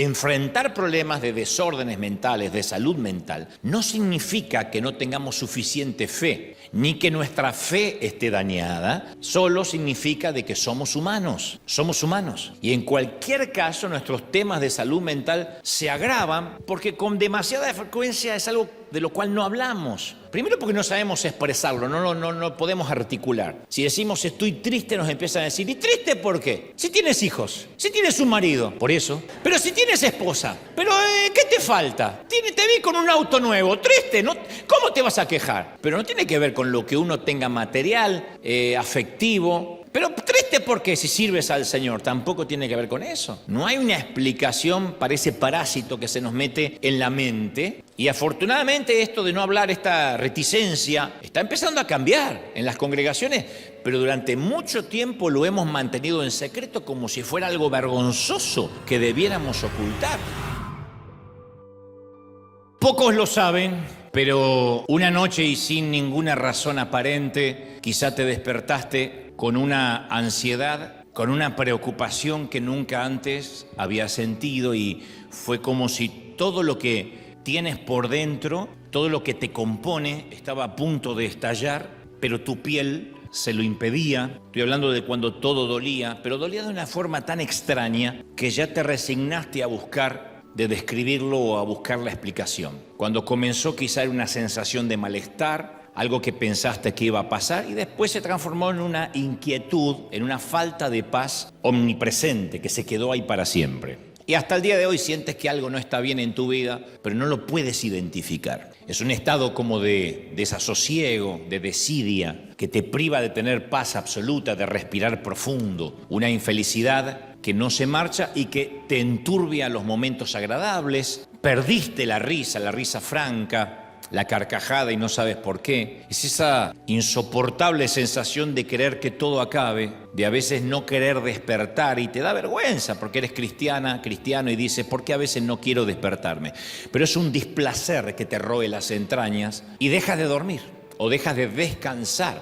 enfrentar problemas de desórdenes mentales, de salud mental, no significa que no tengamos suficiente fe, ni que nuestra fe esté dañada, solo significa de que somos humanos. Y en cualquier caso, nuestros temas de salud mental se agravan porque con demasiada frecuencia es algo de lo cual no hablamos. Primero porque no sabemos expresarlo, no podemos articular. Si decimos estoy triste, nos empiezan a decir, ¿y triste por qué? Si tienes hijos, si tienes un marido, por eso. Pero si tienes esposa, pero ¿qué te falta? Te vi con un auto nuevo, triste, ¿no? ¿Cómo te vas a quejar? Pero no tiene que ver con lo que uno tenga material, afectivo. Pero triste porque si sirves al Señor, tampoco tiene que ver con eso. No hay una explicación para ese parásito que se nos mete en la mente. Y afortunadamente esto de no hablar, esta reticencia, está empezando a cambiar en las congregaciones, pero durante mucho tiempo lo hemos mantenido en secreto como si fuera algo vergonzoso que debiéramos ocultar. Pocos lo saben, pero una noche y sin ninguna razón aparente, quizá te despertaste con una ansiedad, con una preocupación que nunca antes había sentido y fue como si todo lo que tienes por dentro, todo lo que te compone estaba a punto de estallar, pero tu piel se lo impedía. Estoy hablando de cuando todo dolía, pero dolía de una forma tan extraña que ya te resignaste a buscar de describirlo o a buscar la explicación. Cuando comenzó quizá era una sensación de malestar, algo que pensaste que iba a pasar y después se transformó en una inquietud, en una falta de paz omnipresente que se quedó ahí para siempre. Y hasta el día de hoy sientes que algo no está bien en tu vida, pero no lo puedes identificar. Es un estado como de desasosiego, de desidia, que te priva de tener paz absoluta, de respirar profundo, una infelicidad que no se marcha y que te enturbia los momentos agradables. Perdiste la risa franca, la carcajada y no sabes por qué. Es esa insoportable sensación de querer que todo acabe, de a veces no querer despertar y te da vergüenza porque eres cristiano y dices, ¿por qué a veces no quiero despertarme? Pero es un displacer que te roe las entrañas y dejas de dormir o dejas de descansar.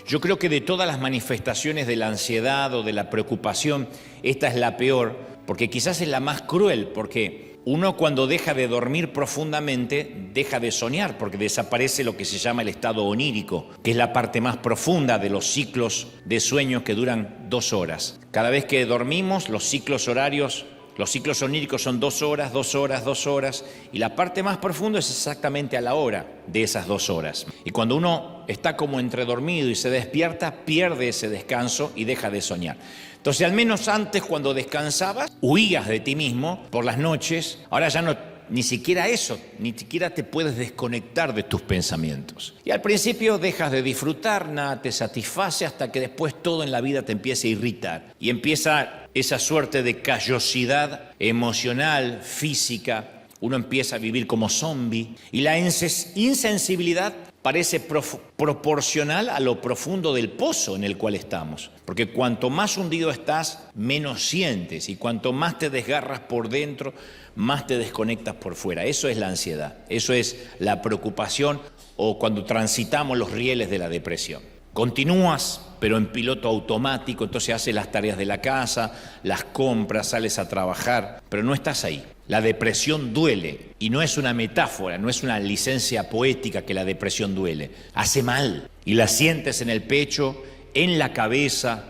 Yo creo que de todas las manifestaciones de la ansiedad o de la preocupación, esta es la peor, porque quizás es la más cruel, porque uno cuando deja de dormir profundamente, deja de soñar, porque desaparece lo que se llama el estado onírico, que es la parte más profunda de los ciclos de sueño que duran 2 horas. Cada vez que dormimos, los ciclos oníricos son 2 horas, 2 horas, 2 horas, y la parte más profunda es exactamente a la hora de esas 2 horas. Y cuando uno está como entredormido y se despierta, pierde ese descanso y deja de soñar. Entonces, al menos antes, cuando descansabas, huías de ti mismo por las noches. Ahora ya no, ni siquiera eso, ni siquiera te puedes desconectar de tus pensamientos. Y al principio dejas de disfrutar, nada te satisface, hasta que después todo en la vida te empieza a irritar. Y empieza esa suerte de callosidad emocional, física. Uno empieza a vivir como zombie. Y la insensibilidad parece proporcional a lo profundo del pozo en el cual estamos. Porque cuanto más hundido estás, menos sientes. Y cuanto más te desgarras por dentro, más te desconectas por fuera. Eso es la ansiedad. Eso es la preocupación o cuando transitamos los rieles de la depresión. Continúas, pero en piloto automático, entonces haces las tareas de la casa, las compras, sales a trabajar, pero no estás ahí. La depresión duele, y no es una metáfora, no es una licencia poética que la depresión duele. Hace mal, y la sientes en el pecho, en la cabeza,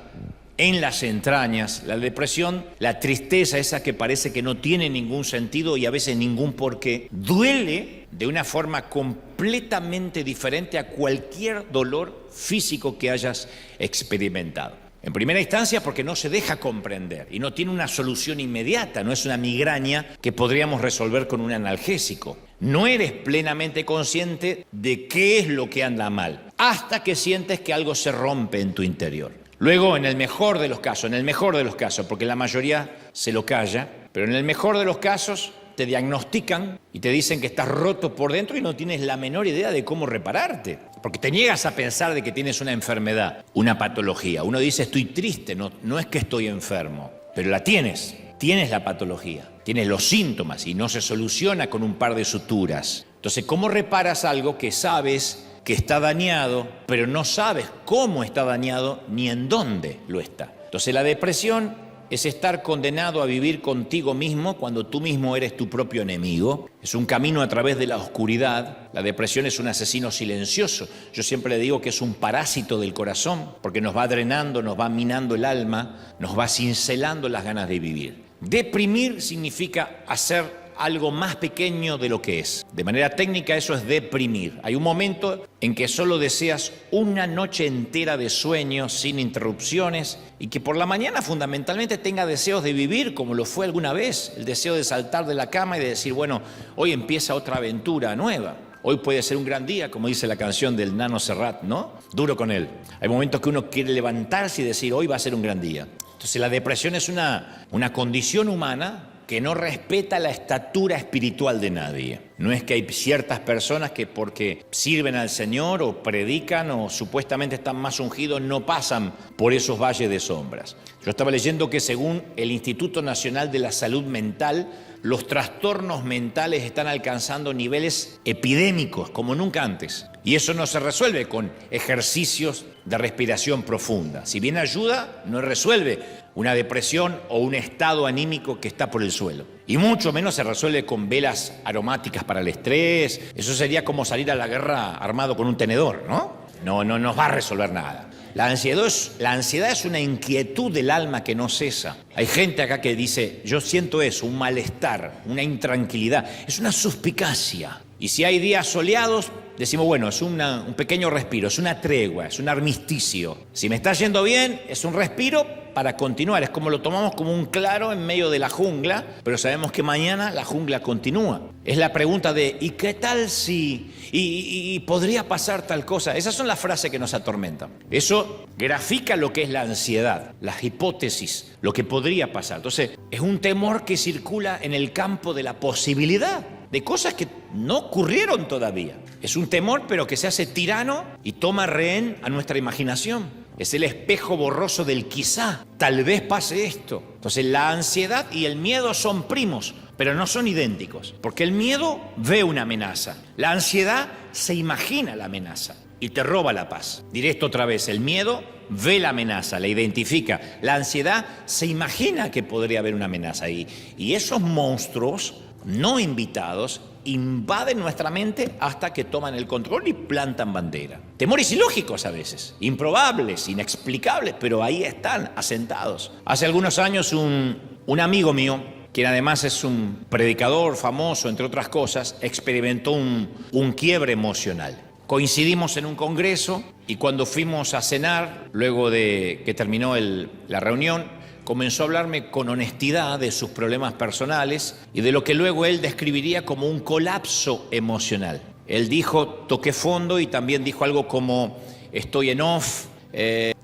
en las entrañas. La depresión, la tristeza esa que parece que no tiene ningún sentido y a veces ningún porqué, duele de una forma completamente diferente a cualquier dolor físico que hayas experimentado. En primera instancia porque no se deja comprender y no tiene una solución inmediata, no es una migraña que podríamos resolver con un analgésico. No eres plenamente consciente de qué es lo que anda mal, hasta que sientes que algo se rompe en tu interior. Luego, en el mejor de los casos, porque la mayoría se lo calla, pero en el mejor de los casos te diagnostican y te dicen que estás roto por dentro y no tienes la menor idea de cómo repararte. Porque te niegas a pensar de que tienes una enfermedad, una patología. Uno dice estoy triste, no es que estoy enfermo, pero la tienes la patología, tienes los síntomas y no se soluciona con un par de suturas. Entonces, ¿cómo reparas algo que sabes que está dañado, pero no sabes cómo está dañado ni en dónde lo está? Entonces, la depresión es estar condenado a vivir contigo mismo cuando tú mismo eres tu propio enemigo. Es un camino a través de la oscuridad. La depresión es un asesino silencioso. Yo siempre le digo que es un parásito del corazón, porque nos va drenando, nos va minando el alma, nos va cincelando las ganas de vivir. Deprimir significa hacer algo más pequeño de lo que es. De manera técnica eso es deprimir. Hay un momento en que solo deseas una noche entera de sueño sin interrupciones y que por la mañana fundamentalmente tenga deseos de vivir como lo fue alguna vez, el deseo de saltar de la cama y de decir, bueno, hoy empieza otra aventura nueva. Hoy puede ser un gran día, como dice la canción del Nano Serrat, ¿no? Duro con él. Hay momentos que uno quiere levantarse y decir, hoy va a ser un gran día. Entonces la depresión es una condición humana que no respeta la estatura espiritual de nadie. No es que hay ciertas personas que porque sirven al Señor o predican o supuestamente están más ungidos no pasan por esos valles de sombras. Yo estaba leyendo que según el Instituto Nacional de la Salud Mental, los trastornos mentales están alcanzando niveles epidémicos como nunca antes. Y eso no se resuelve con ejercicios de respiración profunda. Si bien ayuda, no resuelve una depresión o un estado anímico que está por el suelo. Y mucho menos se resuelve con velas aromáticas para el estrés. Eso sería como salir a la guerra armado con un tenedor, ¿no? No nos va a resolver nada. La ansiedad es una inquietud del alma que no cesa. Hay gente acá que dice, yo siento eso, un malestar, una intranquilidad, es una suspicacia. Y si hay días soleados, decimos, bueno, es un pequeño respiro, es una tregua, es un armisticio. Si me está yendo bien, es un respiro para continuar. Es como lo tomamos como un claro en medio de la jungla, pero sabemos que mañana la jungla continúa. Es la pregunta de, ¿y qué tal si? ¿Y podría pasar tal cosa? Esas son las frases que nos atormentan. Eso grafica lo que es la ansiedad, las hipótesis, lo que podría pasar. Entonces, es un temor que circula en el campo de la posibilidad, de cosas que no ocurrieron todavía. Es un temor, pero que se hace tirano y toma rehén a nuestra imaginación. Es el espejo borroso del quizá, tal vez pase esto. Entonces la ansiedad y el miedo son primos, pero no son idénticos, porque el miedo ve una amenaza. La ansiedad se imagina la amenaza y te roba la paz. Diré esto otra vez, el miedo ve la amenaza, la identifica. La ansiedad se imagina que podría haber una amenaza y esos monstruos no invitados invaden nuestra mente hasta que toman el control y plantan bandera. Temores ilógicos a veces, improbables, inexplicables, pero ahí están asentados. Hace algunos años un amigo mío, quien además es un predicador famoso, entre otras cosas, experimentó un quiebre emocional. Coincidimos en un congreso y cuando fuimos a cenar, luego de que terminó la reunión, comenzó a hablarme con honestidad de sus problemas personales y de lo que luego él describiría como un colapso emocional. Él dijo, toqué fondo y también dijo algo como, estoy en off,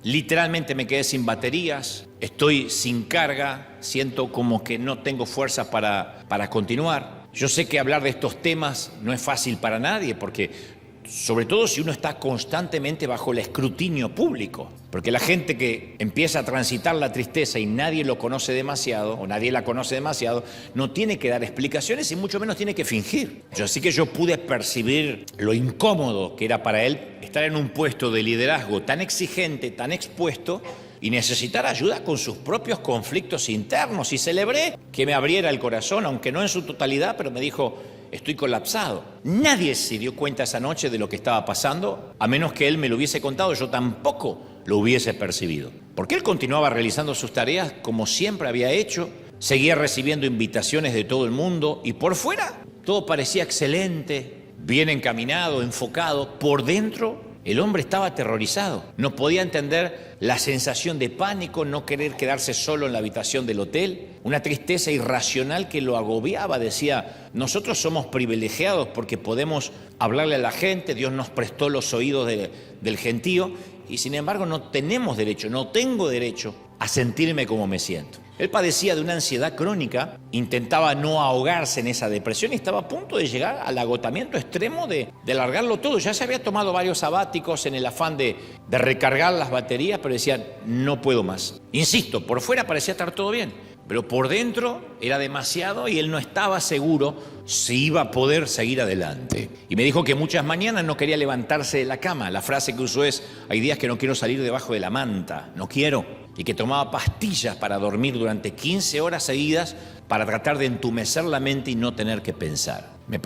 literalmente me quedé sin baterías, estoy sin carga, siento como que no tengo fuerza para continuar. Yo sé que hablar de estos temas no es fácil para nadie porque sobre todo si uno está constantemente bajo el escrutinio público, porque la gente que empieza a transitar la tristeza y nadie lo conoce demasiado, o nadie la conoce demasiado, no tiene que dar explicaciones y mucho menos tiene que fingir. Así que yo pude percibir lo incómodo que era para él estar en un puesto de liderazgo tan exigente, tan expuesto, y necesitar ayuda con sus propios conflictos internos. Y celebré que me abriera el corazón, aunque no en su totalidad, pero me dijo, estoy colapsado. Nadie se dio cuenta esa noche de lo que estaba pasando, a menos que él me lo hubiese contado, yo tampoco lo hubiese percibido. Porque él continuaba realizando sus tareas como siempre había hecho, seguía recibiendo invitaciones de todo el mundo y por fuera todo parecía excelente, bien encaminado, enfocado. Por dentro el hombre estaba aterrorizado, no podía entender la sensación de pánico, no querer quedarse solo en la habitación del hotel, una tristeza irracional que lo agobiaba. Decía, nosotros somos privilegiados porque podemos hablarle a la gente, Dios nos prestó los oídos del gentío y sin embargo no tenemos derecho, no tengo derecho a sentirme como me siento. Él padecía de una ansiedad crónica, intentaba no ahogarse en esa depresión y estaba a punto de llegar al agotamiento extremo de largarlo todo. Ya se había tomado varios sabáticos en el afán de recargar las baterías, pero decía, no puedo más. Insisto, por fuera parecía estar todo bien, pero por dentro era demasiado y él no estaba seguro si iba a poder seguir adelante. Y me dijo que muchas mañanas no quería levantarse de la cama. La frase que usó es, hay días que no quiero salir debajo de la manta, no quiero. y que tomaba pastillas para dormir durante 15 horas seguidas para tratar de entumecer la mente y no tener que pensar. Me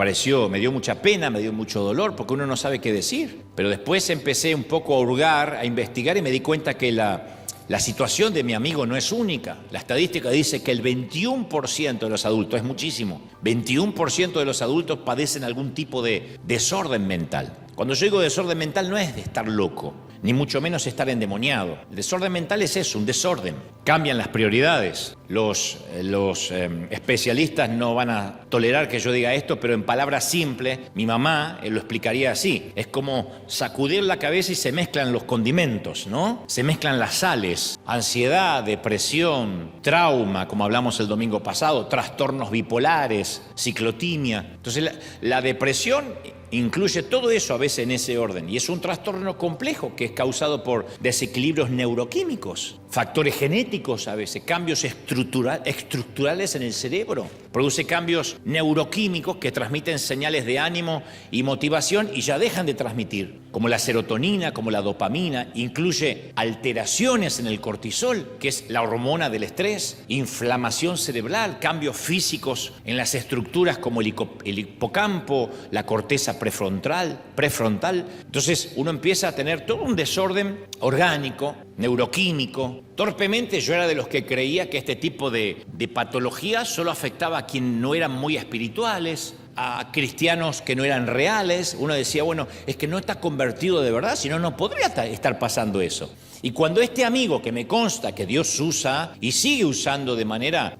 dio mucha pena, me dio mucho dolor porque uno no sabe qué decir. Pero después empecé un poco a hurgar, a investigar y me di cuenta que la situación de mi amigo no es única. La estadística dice que el 21% de los adultos, es muchísimo, 21% de los adultos padecen algún tipo de desorden mental. Cuando yo digo desorden mental no es de estar loco, ni mucho menos estar endemoniado. El desorden mental es eso, un desorden. Cambian las prioridades. Los especialistas no van a tolerar que yo diga esto, pero en palabras simples, mi mamá lo explicaría así. Es como sacudir la cabeza y se mezclan los condimentos, ¿no? Se mezclan las sales. Ansiedad, depresión, trauma, como hablamos el domingo pasado, trastornos bipolares, ciclotimia. Entonces la depresión incluye todo eso a veces en ese orden y es un trastorno complejo que es causado por desequilibrios neuroquímicos, factores genéticos a veces, cambios estructurales en el cerebro. Produce cambios neuroquímicos que transmiten señales de ánimo y motivación y ya dejan de transmitir, como la serotonina, como la dopamina. Incluye alteraciones en el cortisol, que es la hormona del estrés, inflamación cerebral, cambios físicos en las estructuras como el hipocampo, la corteza prefrontal. Entonces uno empieza a tener todo un desorden orgánico, neuroquímico. Torpemente yo era de los que creía que este tipo de patología solo afectaba a quienes no eran muy espirituales, a cristianos que no eran reales. Uno decía, bueno, es que no está convertido de verdad, si no, no podría estar pasando eso. Y cuando este amigo, que me consta que Dios usa y sigue usando de manera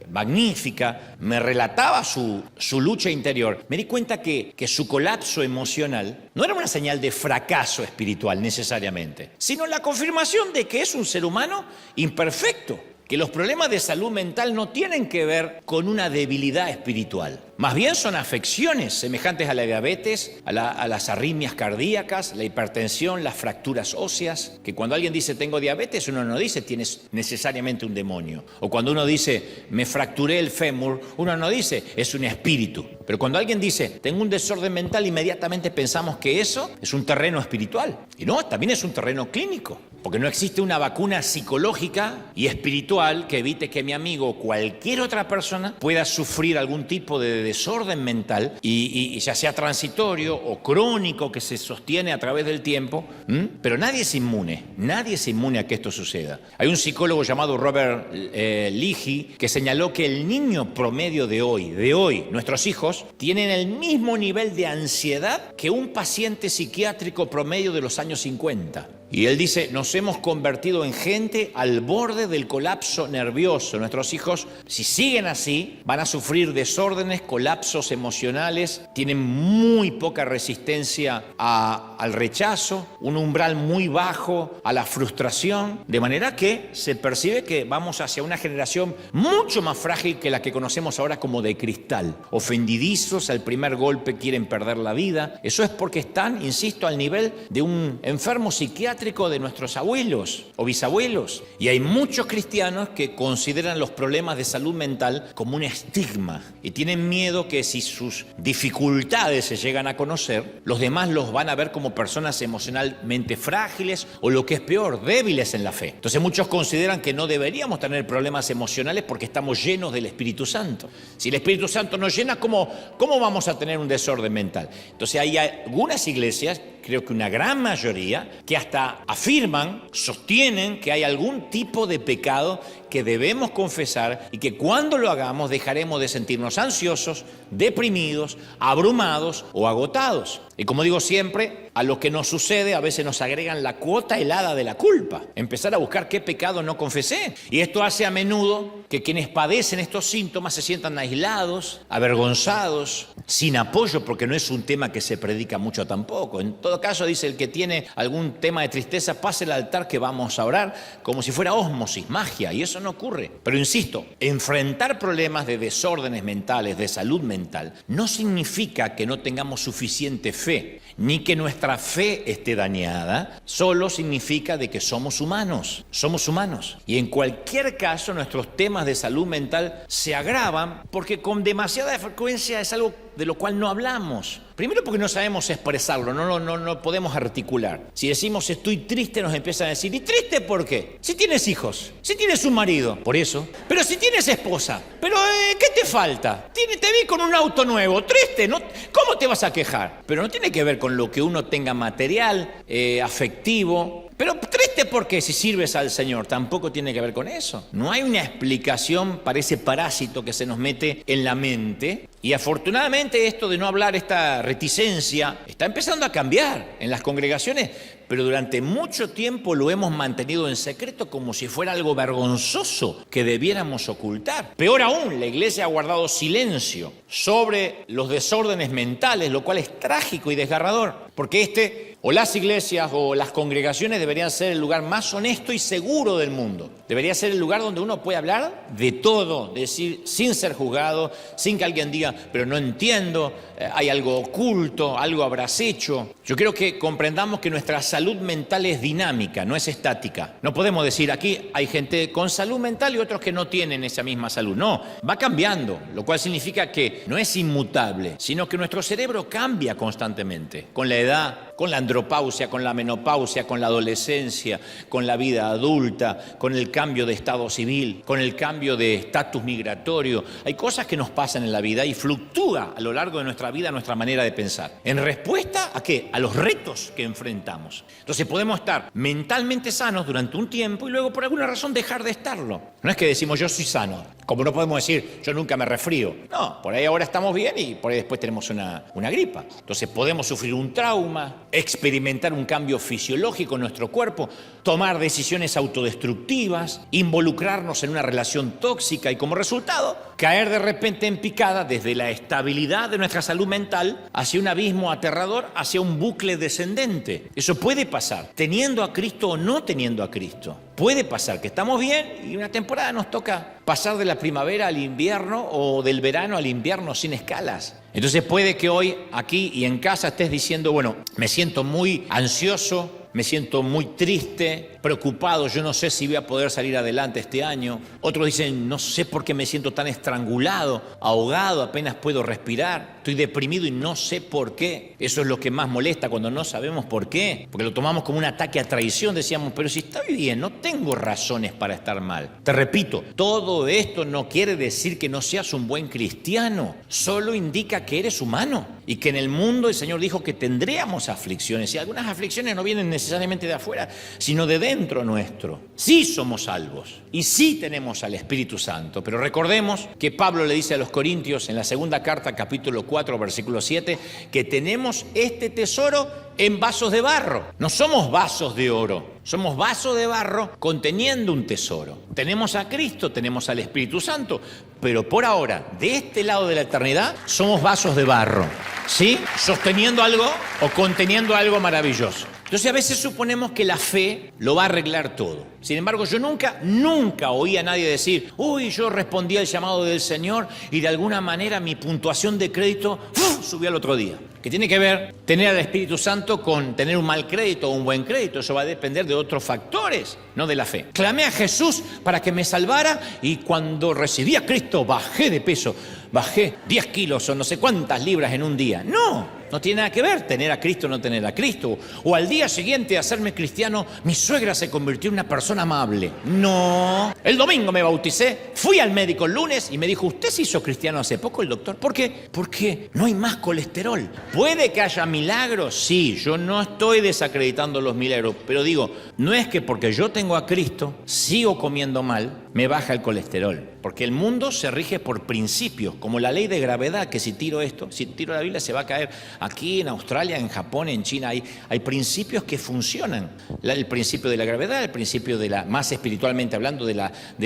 magnífica, me relataba su lucha interior, me di cuenta que su colapso emocional no era una señal de fracaso espiritual necesariamente, sino la confirmación de que es un ser humano imperfecto, que los problemas de salud mental no tienen que ver con una debilidad espiritual. Más bien son afecciones semejantes a la diabetes, a las arritmias cardíacas, la hipertensión, las fracturas óseas, que cuando alguien dice tengo diabetes, uno no dice tienes necesariamente un demonio. O cuando uno dice me fracturé el fémur, uno no dice es un espíritu. Pero cuando alguien dice tengo un desorden mental, inmediatamente pensamos que eso es un terreno espiritual. Y no, también es un terreno clínico. Porque no existe una vacuna psicológica y espiritual que evite que mi amigo o cualquier otra persona pueda sufrir algún tipo de desorden mental y ya sea transitorio o crónico que se sostiene a través del tiempo, pero nadie es inmune a que esto suceda. Hay un psicólogo llamado Robert Leahy que señaló que el niño promedio de hoy, nuestros hijos, tienen el mismo nivel de ansiedad que un paciente psiquiátrico promedio de los años 50. Y él dice, nos hemos convertido en gente al borde del colapso nervioso. Nuestros hijos, si siguen así, van a sufrir desórdenes, colapsos emocionales, tienen muy poca resistencia al rechazo, un umbral muy bajo a la frustración, de manera que se percibe que vamos hacia una generación mucho más frágil que la que conocemos ahora como de cristal. Ofendidizos, al primer golpe quieren perder la vida. Eso es porque están, insisto, al nivel de un enfermo psiquiátrico de nuestros abuelos o bisabuelos. Y hay muchos cristianos que consideran los problemas de salud mental como un estigma y tienen miedo que si sus dificultades se llegan a conocer, los demás los van a ver como personas emocionalmente frágiles o, lo que es peor, débiles en la fe. Entonces muchos consideran que no deberíamos tener problemas emocionales porque estamos llenos del Espíritu Santo. Si el Espíritu Santo nos llena, ¿cómo vamos a tener un desorden mental? Entonces hay algunas iglesias, creo que una gran mayoría, que hasta afirman, sostienen que hay algún tipo de pecado que debemos confesar y que cuando lo hagamos dejaremos de sentirnos ansiosos, deprimidos, abrumados o agotados. Y como digo siempre, a lo que nos sucede a veces nos agregan la cuota helada de la culpa. Empezar a buscar qué pecado no confesé. Y esto hace a menudo que quienes padecen estos síntomas se sientan aislados, avergonzados, sin apoyo, porque no es un tema que se predica mucho tampoco. En todo caso, dice el que tiene algún tema de tristeza, pase al altar que vamos a orar, como si fuera ósmosis, magia, y eso no ocurre. Pero insisto, enfrentar problemas de desórdenes mentales, de salud mental, no significa que no tengamos suficiente fe, ni que nuestra fe esté dañada, solo significa de que somos humanos. Y en cualquier caso, nuestros temas de salud mental se agravan porque con demasiada frecuencia es algo de lo cual no hablamos. Primero porque no sabemos expresarlo, no podemos articular. Si decimos estoy triste, nos empiezan a decir, ¿y triste por qué? Si tienes hijos, si tienes un marido, por eso. Pero si tienes esposa, pero ¿qué te falta? Te vi con un auto nuevo, triste, ¿no? ¿Cómo te vas a quejar? Pero no tiene que ver con lo que uno tenga material, afectivo. Pero triste porque si sirves al Señor, tampoco tiene que ver con eso. No hay una explicación para ese parásito que se nos mete en la mente. Y afortunadamente esto de no hablar, esta reticencia, está empezando a cambiar en las congregaciones, pero durante mucho tiempo lo hemos mantenido en secreto como si fuera algo vergonzoso que debiéramos ocultar. Peor aún, la iglesia ha guardado silencio sobre los desórdenes mentales, lo cual es trágico y desgarrador, porque o las iglesias o las congregaciones deberían ser el lugar más honesto y seguro del mundo. Debería ser el lugar donde uno puede hablar de todo, decir sin ser juzgado, sin que alguien diga, pero no entiendo, hay algo oculto, algo habrás hecho. Yo creo que comprendamos que nuestra salud mental es dinámica, no es estática. No podemos decir aquí hay gente con salud mental y otros que no tienen esa misma salud. No, va cambiando, lo cual significa que no es inmutable, sino que nuestro cerebro cambia constantemente, con la edad, con la andropausia, con la menopausia, con la adolescencia, con la vida adulta, con el cambio de estado civil, con el cambio de estatus migratorio. Hay cosas que nos pasan en la vida y fluctúa a lo largo de nuestra vida nuestra manera de pensar. ¿En respuesta a qué? A los retos que enfrentamos. Entonces podemos estar mentalmente sanos durante un tiempo y luego por alguna razón dejar de estarlo. No es que decimos yo soy sano, como no podemos decir yo nunca me resfrío. No, por ahí ahora estamos bien y por ahí después tenemos una gripa. Entonces podemos sufrir un trauma, experimentar un cambio fisiológico en nuestro cuerpo, tomar decisiones autodestructivas, involucrarnos en una relación tóxica y como resultado caer de repente en picada desde la estabilidad de nuestra salud mental hacia un abismo aterrador, hacia un bucle descendente. Eso puede pasar, teniendo a Cristo o no teniendo a Cristo. Puede pasar que estamos bien y una temporada nos toca pasar de la primavera al invierno o del verano al invierno sin escalas. Entonces puede que hoy aquí y en casa estés diciendo, bueno, me siento muy ansioso, me siento muy triste, preocupado, yo no sé si voy a poder salir adelante este año. Otros dicen, no sé por qué me siento tan estrangulado, ahogado, apenas puedo respirar. Estoy deprimido y no sé por qué. Eso es lo que más molesta cuando no sabemos por qué. Porque lo tomamos como un ataque a traición. Decíamos, pero si estoy bien, no tengo razones para estar mal. Te repito, todo esto no quiere decir que no seas un buen cristiano. Solo indica que eres humano. Y que en el mundo el Señor dijo que tendríamos aflicciones. Y algunas aflicciones no vienen necesariamente de afuera, sino de dentro nuestro. Sí somos salvos y sí tenemos al Espíritu Santo. Pero recordemos que Pablo le dice a los Corintios en la segunda carta, capítulo 4, versículo 7, que tenemos este tesoro en vasos de barro. No somos vasos de oro, somos vasos de barro conteniendo un tesoro. Tenemos a Cristo, tenemos al Espíritu Santo, pero por ahora, de este lado de la eternidad, somos vasos de barro, ¿sí? Sosteniendo algo o conteniendo algo maravilloso. Entonces a veces suponemos que la fe lo va a arreglar todo. Sin embargo, yo nunca oí a nadie decir, uy, yo respondí al llamado del Señor y de alguna manera mi puntuación de crédito subió al otro día. Que tiene que ver tener al Espíritu Santo con tener un mal crédito o un buen crédito. Eso va a depender de otros factores, no de la fe. Clamé a Jesús para que me salvara y cuando recibí a Cristo bajé de peso. Bajé 10 kilos o no sé cuántas libras en un día. No tiene nada que ver tener a Cristo o no tener a Cristo. O al día siguiente de hacerme cristiano, mi suegra se convirtió en una persona amable. No. El domingo me bauticé, fui al médico el lunes y me dijo, ¿usted se hizo cristiano hace poco, el doctor? ¿Por qué? Porque no hay más colesterol. ¿Puede que haya milagros? Sí, yo no estoy desacreditando los milagros, pero digo, no es que porque yo tengo a Cristo, sigo comiendo mal, me baja el colesterol. Porque el mundo se rige por principios, como la ley de gravedad, que si tiro la Biblia se va a caer. Aquí en Australia, en Japón, en China, hay principios que funcionan. El principio de la gravedad, el principio más espiritualmente hablando, de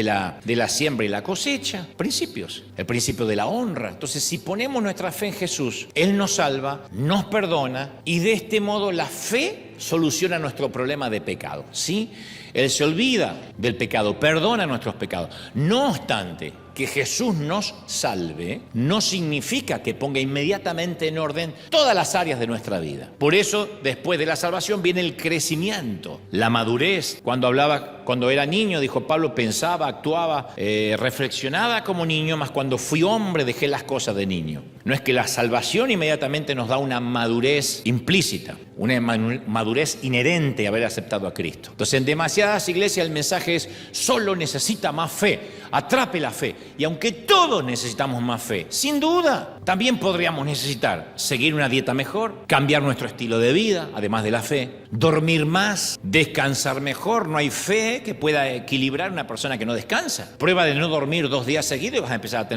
la siembra y la cosecha. Principios. El principio de la honra. Entonces, si ponemos nuestra fe en Jesús, Él nos salva, nos perdona y de este modo la fe soluciona nuestro problema de pecado, ¿sí? Él se olvida del pecado, perdona nuestros pecados. No obstante, que Jesús nos salve no significa que ponga inmediatamente en orden todas las áreas de nuestra vida. Por eso, después de la salvación viene el crecimiento, la madurez. Cuando era niño, dijo Pablo, pensaba, actuaba, reflexionaba como niño, mas cuando fui hombre dejé las cosas de niño. No es que la salvación inmediatamente nos da una madurez implícita, una madurez inherente a haber aceptado a Cristo. Entonces, en demasiadas iglesias el mensaje es: solo necesita más fe, atrape la fe. Y aunque todos necesitamos más fe, sin duda, también podríamos necesitar seguir una dieta mejor, cambiar nuestro estilo de vida, además de la fe, dormir más, descansar mejor. No hay fe que pueda equilibrar una persona que no descansa. Prueba de no dormir 2 días seguidos y vas a empezar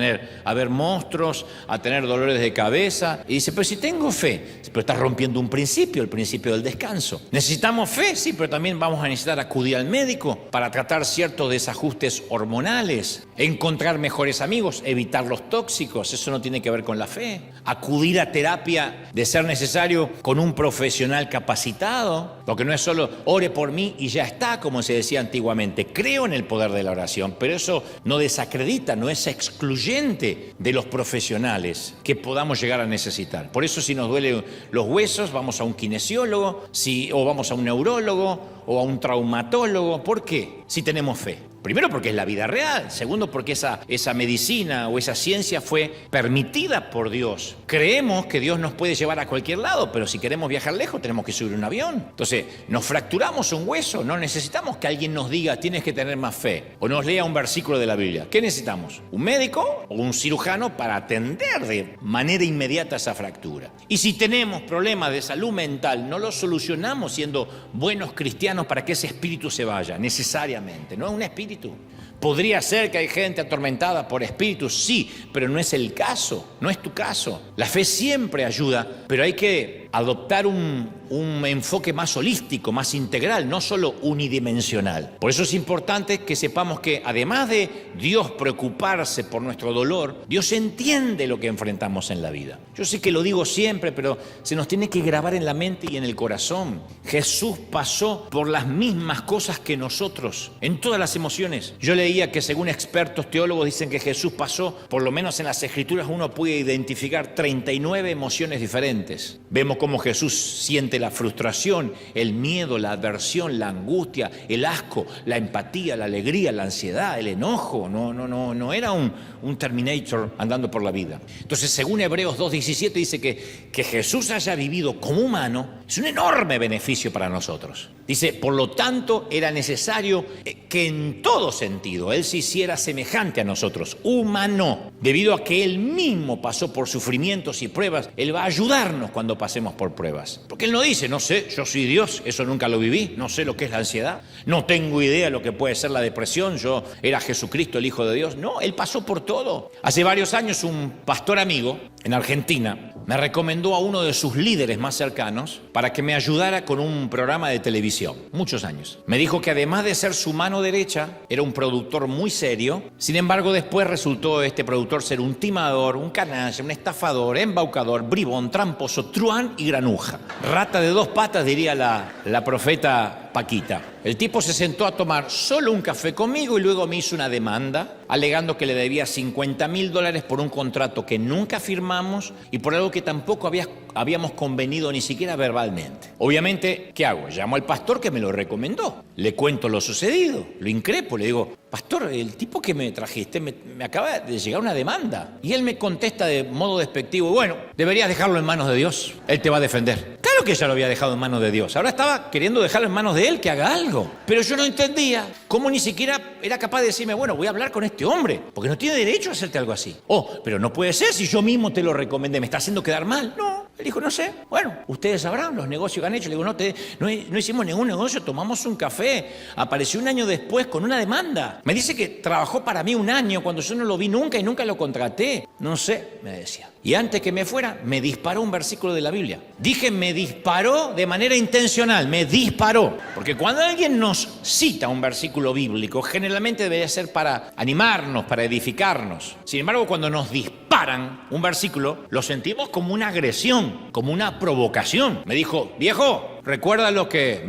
a ver monstruos, a tener dolores de cabeza. Y dice, pero si tengo fe, pero estás rompiendo un principio, el principio del descanso. ¿Necesitamos fe? Sí, pero también vamos a necesitar acudir al médico para tratar ciertos desajustes hormonales, encontrar mejores amigos, evitar los tóxicos. Eso no tiene que ver con la fe. Acudir a terapia, de ser necesario, con un profesional capacitado, porque no es solo ore por mí y ya está, como se decía antiguamente. Creo en el poder de la oración, pero eso no desacredita, no es excluyente de los profesionales que podamos llegar a necesitar. Por eso, si nos duelen los huesos, vamos a un kinesiólogo, o vamos a un neurólogo o a un traumatólogo. ¿Por qué? Si tenemos fe. Primero, porque es la vida real. Segundo, porque esa medicina o esa ciencia fue permitida por Dios. Creemos que Dios nos puede llevar a cualquier lado, pero si queremos viajar lejos tenemos que subir un avión. Entonces, nos fracturamos un hueso, no necesitamos que alguien nos diga tienes que tener más fe o nos lea un versículo de la Biblia. ¿Qué necesitamos? ¿Un médico o un cirujano para atender de manera inmediata esa fractura? Y si tenemos problemas de salud mental, no los solucionamos siendo buenos cristianos para que ese espíritu se vaya, necesariamente. No es un espíritu. Podría ser que hay gente atormentada por espíritus, sí, pero no es el caso, no es tu caso. La fe siempre ayuda, pero hay que adoptar un enfoque más holístico, más integral, no solo unidimensional. Por eso es importante que sepamos que además de Dios preocuparse por nuestro dolor, Dios entiende lo que enfrentamos en la vida. Yo sé que lo digo siempre, pero se nos tiene que grabar en la mente y en el corazón. Jesús pasó por las mismas cosas que nosotros, en todas las emociones. Yo leía que según expertos teólogos dicen que Jesús pasó, por lo menos en las Escrituras uno puede identificar 39 emociones diferentes. Vemos cómo Jesús siente la frustración, el miedo, la aversión, la angustia, el asco, la empatía, la alegría, la ansiedad, el enojo. No era un Terminator andando por la vida. Entonces, según Hebreos 2:17 dice que Jesús haya vivido como humano es un enorme beneficio para nosotros. Dice, por lo tanto, era necesario que en todo sentido Él se hiciera semejante a nosotros, humano. Debido a que Él mismo pasó por sufrimientos y pruebas, Él va a ayudarnos cuando pasemos por pruebas. Porque Él no dice, no sé, yo soy Dios, eso nunca lo viví, no sé lo que es la ansiedad, no tengo idea de lo que puede ser la depresión, yo era Jesucristo, el Hijo de Dios. No, Él pasó por todo. Hace varios años un pastor amigo en Argentina me recomendó a uno de sus líderes más cercanos para que me ayudara con un programa de televisión, muchos años. Me dijo que además de ser su mano derecha, era un productor muy serio. Sin embargo, después resultó este productor ser un timador, un canalla, un estafador, embaucador, bribón, tramposo, truán y granuja. Rata de 2 patas, diría la profeta Paquita. El tipo se sentó a tomar solo un café conmigo y luego me hizo una demanda alegando que le debía $50,000 por un contrato que nunca firmamos y por algo que tampoco habíamos convenido ni siquiera verbalmente. Obviamente, ¿qué hago? Llamo al pastor que me lo recomendó. Le cuento lo sucedido, lo increpo, le digo, pastor, el tipo que me trajiste me acaba de llegar una demanda. Y él me contesta de modo despectivo, bueno, deberías dejarlo en manos de Dios, Él te va a defender. Claro que ya lo había dejado en manos de Dios, ahora estaba queriendo dejarlo en manos de Él, que haga algo. Pero yo no entendía cómo ni siquiera era capaz de decirme, bueno, voy a hablar con este hombre, porque no tiene derecho a hacerte algo así. Pero no puede ser si yo mismo te lo recomendé, me está haciendo quedar mal. No. Él dijo, no sé, bueno, ustedes sabrán los negocios que han hecho. Le digo, no hicimos ningún negocio, tomamos un café. Apareció un año después con una demanda. Me dice que trabajó para mí 1 año cuando yo no lo vi nunca y nunca lo contraté. No sé, me decía. Y antes que me fuera, me disparó un versículo de la Biblia. Dije, me disparó de manera intencional, me disparó. Porque cuando alguien nos cita un versículo bíblico, generalmente debería ser para animarnos, para edificarnos. Sin embargo, cuando nos disparan un versículo, lo sentimos como una agresión, como una provocación. Me dijo, mi viejo recuerda lo que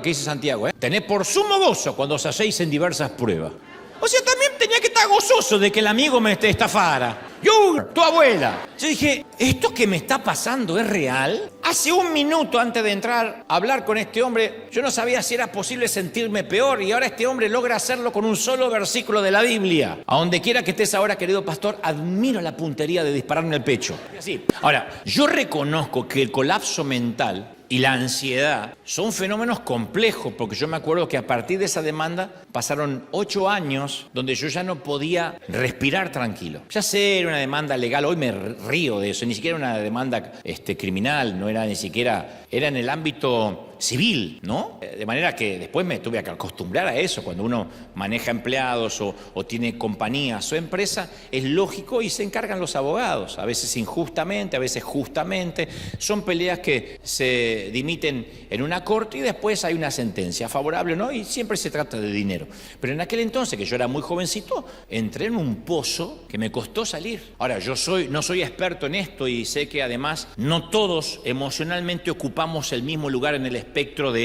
dice Santiago, Tened por sumo gozo cuando os halléis en diversas pruebas. O sea, también tenía que estar gozoso de que el amigo me estafara. Yo, tu abuela. Yo dije, ¿esto que me está pasando es real? Hace un minuto antes de entrar a hablar con este hombre, yo no sabía si era posible sentirme peor y ahora este hombre logra hacerlo con un solo versículo de la Biblia. A donde quiera que estés ahora, querido pastor, admiro la puntería de dispararme al pecho. Así. Ahora, yo reconozco que el colapso mental y la ansiedad son fenómenos complejos, porque yo me acuerdo que a partir de esa demanda pasaron 8 años donde yo ya no podía respirar tranquilo. Ya sé, era una demanda legal, hoy me río de eso, ni siquiera una demanda criminal, no era ni siquiera, era en el ámbito civil, ¿no? De manera que después me tuve que acostumbrar a eso. Cuando uno maneja empleados o tiene compañías o empresas, es lógico y se encargan los abogados, a veces injustamente, a veces justamente. Son peleas que se dimiten en una corte y después hay una sentencia favorable, ¿no? Y siempre se trata de dinero. Pero en aquel entonces, que yo era muy jovencito, entré en un pozo que me costó salir. Ahora, yo no soy experto en esto y sé que además no todos emocionalmente ocupamos el mismo lugar en el espectro de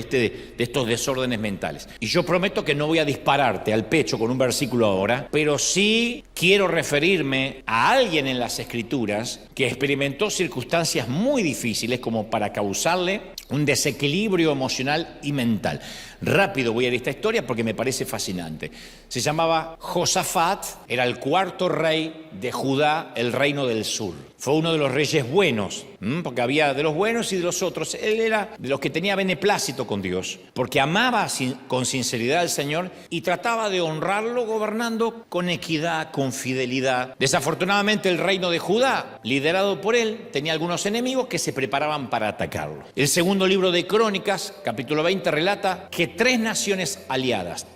estos desórdenes mentales. Y yo prometo que no voy a dispararte al pecho con un versículo ahora, pero sí quiero referirme a alguien en las Escrituras que experimentó circunstancias muy difíciles como para causarle un desequilibrio emocional y mental. Rápido voy a ir a esta historia porque me parece fascinante. Se llamaba Josafat, era el 4.º rey de Judá, el reino del sur. Fue uno de los reyes buenos, porque había de los buenos y de los otros. Él era de los que tenía beneplácito con Dios, porque amaba con sinceridad al Señor y trataba de honrarlo gobernando con equidad, con fidelidad. Desafortunadamente el reino de Judá, liderado por él, tenía algunos enemigos que se preparaban para atacarlo. El segundo libro de Crónicas, capítulo 20, relata que tres naciones aliadas,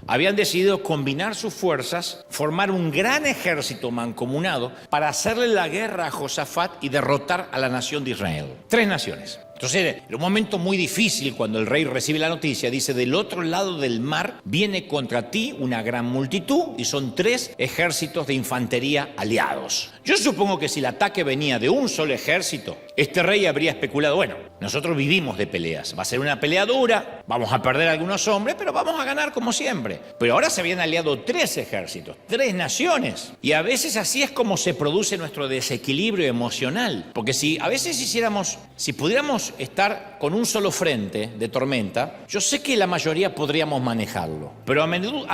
habían decidido combinar sus fuerzas, formar un gran ejército mancomunado para hacerle la guerra a Josafat y derrotar a la nación de Israel. 3 naciones. Entonces era un momento muy difícil cuando el rey recibe la noticia. Dice, del otro lado del mar viene contra ti una gran multitud y son 3 ejércitos de infantería aliados. Yo supongo que si el ataque venía de un solo ejército, este rey habría especulado, bueno, nosotros vivimos de peleas, va a ser una pelea dura, vamos a perder algunos hombres, pero vamos a ganar como siempre. Pero ahora se habían aliado 3 ejércitos, 3 naciones. Y a veces así es como se produce nuestro desequilibrio emocional. Porque si pudiéramos estar con un solo frente de tormenta, yo sé que la mayoría podríamos manejarlo. Pero a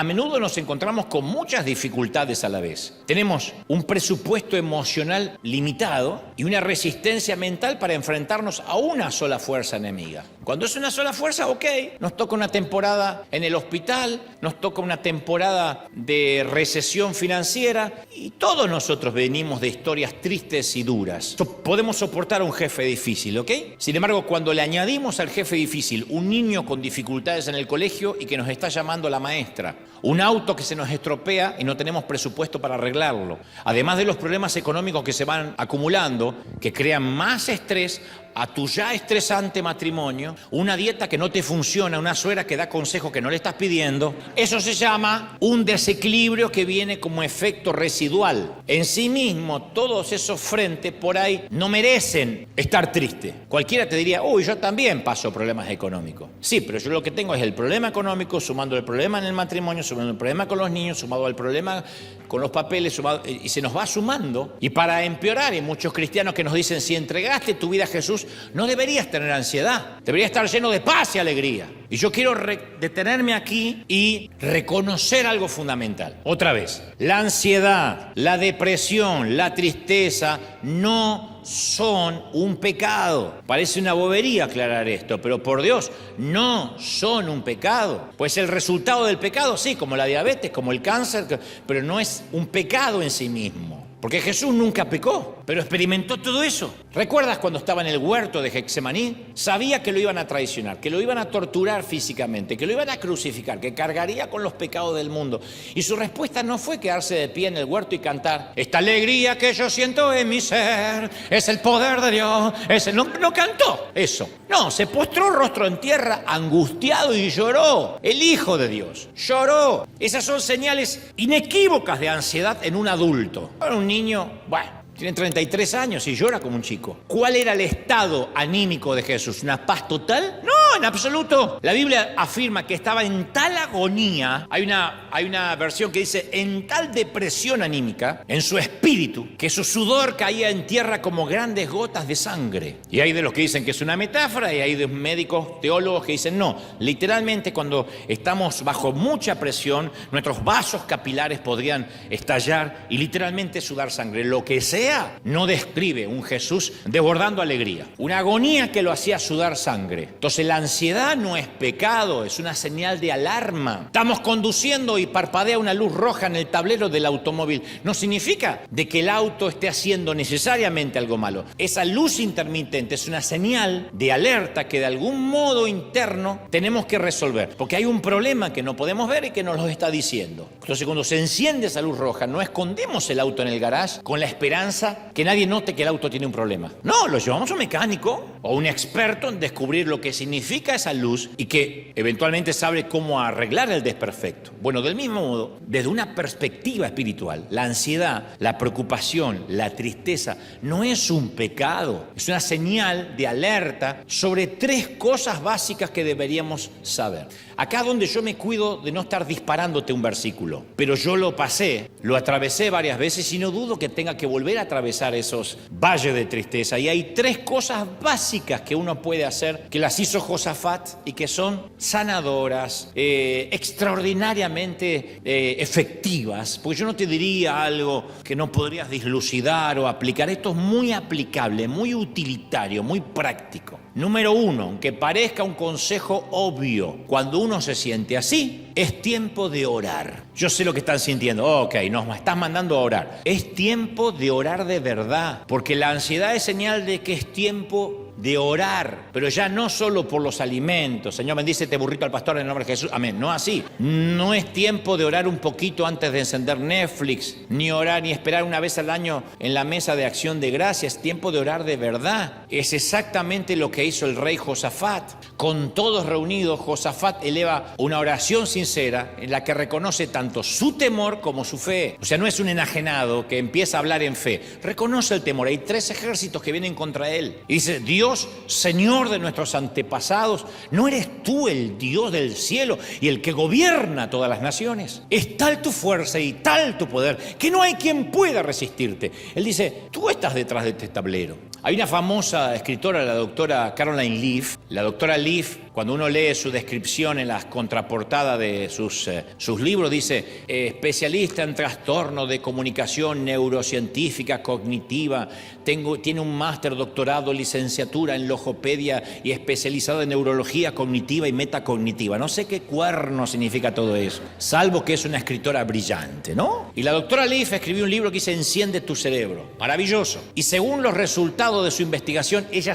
menudo nos encontramos con muchas dificultades a la vez. Tenemos un presupuesto emocional limitado y una resistencia mental para enfrentarnos a una sola fuerza enemiga. Cuando es una sola fuerza, ok, nos toca una temporada en el hospital, nos toca una temporada de recesión financiera y todos nosotros venimos de historias tristes y duras. Podemos soportar a un jefe difícil, ¿ok? Sin embargo, cuando le añadimos al jefe difícil un niño con dificultades en el colegio y que nos está llamando la maestra, un auto que se nos estropea y no tenemos presupuesto para arreglarlo, además de los problemas económicos que se van acumulando, que crean más estrés a tu ya estresante matrimonio, una dieta que no te funciona, una suegra que da consejos que no le estás pidiendo, eso se llama un desequilibrio que viene como efecto residual. En sí mismo, todos esos frentes por ahí no merecen estar tristes. Cualquiera te diría, uy, yo también paso problemas económicos. Sí, pero yo lo que tengo es el problema económico, sumando el problema en el matrimonio, sumando el problema con los niños, sumado al problema con los papeles, y se nos va sumando. Y para empeorar, hay muchos cristianos que nos dicen, si entregaste tu vida a Jesús, no deberías tener ansiedad, deberías estar lleno de paz y alegría. Y yo quiero detenerme aquí y reconocer algo fundamental. Otra vez, la ansiedad, la depresión, la tristeza no son un pecado. Parece una bobería aclarar esto, pero por Dios, no son un pecado. Pues el resultado del pecado, sí, como la diabetes, como el cáncer, pero no es un pecado en sí mismo. Porque Jesús nunca pecó, pero experimentó todo eso. ¿Recuerdas cuando estaba en el huerto de Getsemaní? Sabía que lo iban a traicionar, que lo iban a torturar físicamente, que lo iban a crucificar, que cargaría con los pecados del mundo. Y su respuesta no fue quedarse de pie en el huerto y cantar, esta alegría que yo siento en mi ser, es el poder de Dios. No cantó eso. No, se postró rostro en tierra, angustiado y lloró. El Hijo de Dios lloró. Esas son señales inequívocas de ansiedad en un adulto. Ahora un niño, bueno, tiene 33 años y llora como un chico. ¿Cuál era el estado anímico de Jesús? ¿Una paz total? No, No, en absoluto. La Biblia afirma que estaba en tal agonía, hay una versión que dice en tal depresión anímica, en su espíritu, que su sudor caía en tierra como grandes gotas de sangre. Y hay de los que dicen que es una metáfora y hay de médicos, teólogos que dicen no, literalmente cuando estamos bajo mucha presión, nuestros vasos capilares podrían estallar y literalmente sudar sangre. Lo que sea, no describe un Jesús desbordando alegría. Una agonía que lo hacía sudar sangre. Entonces la ansiedad no es pecado, es una señal de alarma. Estamos conduciendo y parpadea una luz roja en el tablero del automóvil. No significa de que el auto esté haciendo necesariamente algo malo. Esa luz intermitente es una señal de alerta que de algún modo interno tenemos que resolver. Porque hay un problema que no podemos ver y que nos lo está diciendo. Entonces cuando se enciende esa luz roja, no escondemos el auto en el garage con la esperanza que nadie note que el auto tiene un problema. No, lo llevamos a un mecánico o un experto en descubrir lo que significa esa luz y que eventualmente sabe cómo arreglar el desperfecto. Bueno, del mismo modo, desde una perspectiva espiritual, la ansiedad, la preocupación, la tristeza no es un pecado, es una señal de alerta sobre tres cosas básicas que deberíamos saber. Acá donde yo me cuido de no estar disparándote un versículo, pero yo lo pasé, lo atravesé varias veces y no dudo que tenga que volver a atravesar esos valles de tristeza. Y hay tres cosas básicas que uno puede hacer, que las hizo Josafat y que son sanadoras, extraordinariamente efectivas. Porque yo no te diría algo que no podrías dislucidar o aplicar. Esto es muy aplicable, muy utilitario, muy práctico. Número uno, aunque parezca un consejo obvio, cuando uno se siente así, es tiempo de orar. Yo sé lo que están sintiendo. Ok, nos estás mandando a orar. Es tiempo de orar de verdad, porque la ansiedad es señal de que es tiempo de orar, pero ya no solo por los alimentos. Señor, bendice este burrito al pastor en el nombre de Jesús. Amén. No así. No es tiempo de orar un poquito antes de encender Netflix, ni orar, ni esperar una vez al año en la mesa de acción de gracias. Es tiempo de orar de verdad. Es exactamente lo que hizo el rey Josafat. Con todos reunidos, Josafat eleva una oración sincera en la que reconoce tanto su temor como su fe. O sea, no es un enajenado que empieza a hablar en fe. Reconoce el temor. Hay 3 ejércitos que vienen contra él. Y dice, Dios, Señor de nuestros antepasados, ¿no eres tú el Dios del cielo y el que gobierna todas las naciones? Es tal tu fuerza y tal tu poder que no hay quien pueda resistirte. Él dice, tú estás detrás de este tablero. Hay una famosa escritora, la doctora Caroline Leaf. La doctora Leaf, cuando uno lee su descripción en las contraportadas de sus libros, dice, especialista en trastorno de comunicación neurocientífica cognitiva, tiene un máster, doctorado, licenciatura en logopedia y especializado en neurología cognitiva y metacognitiva. No sé qué cuerno significa todo eso, salvo que es una escritora brillante, ¿no? Y la doctora Leaf escribió un libro que dice Enciende tu cerebro. Maravilloso. Y según los resultados de su investigación, ella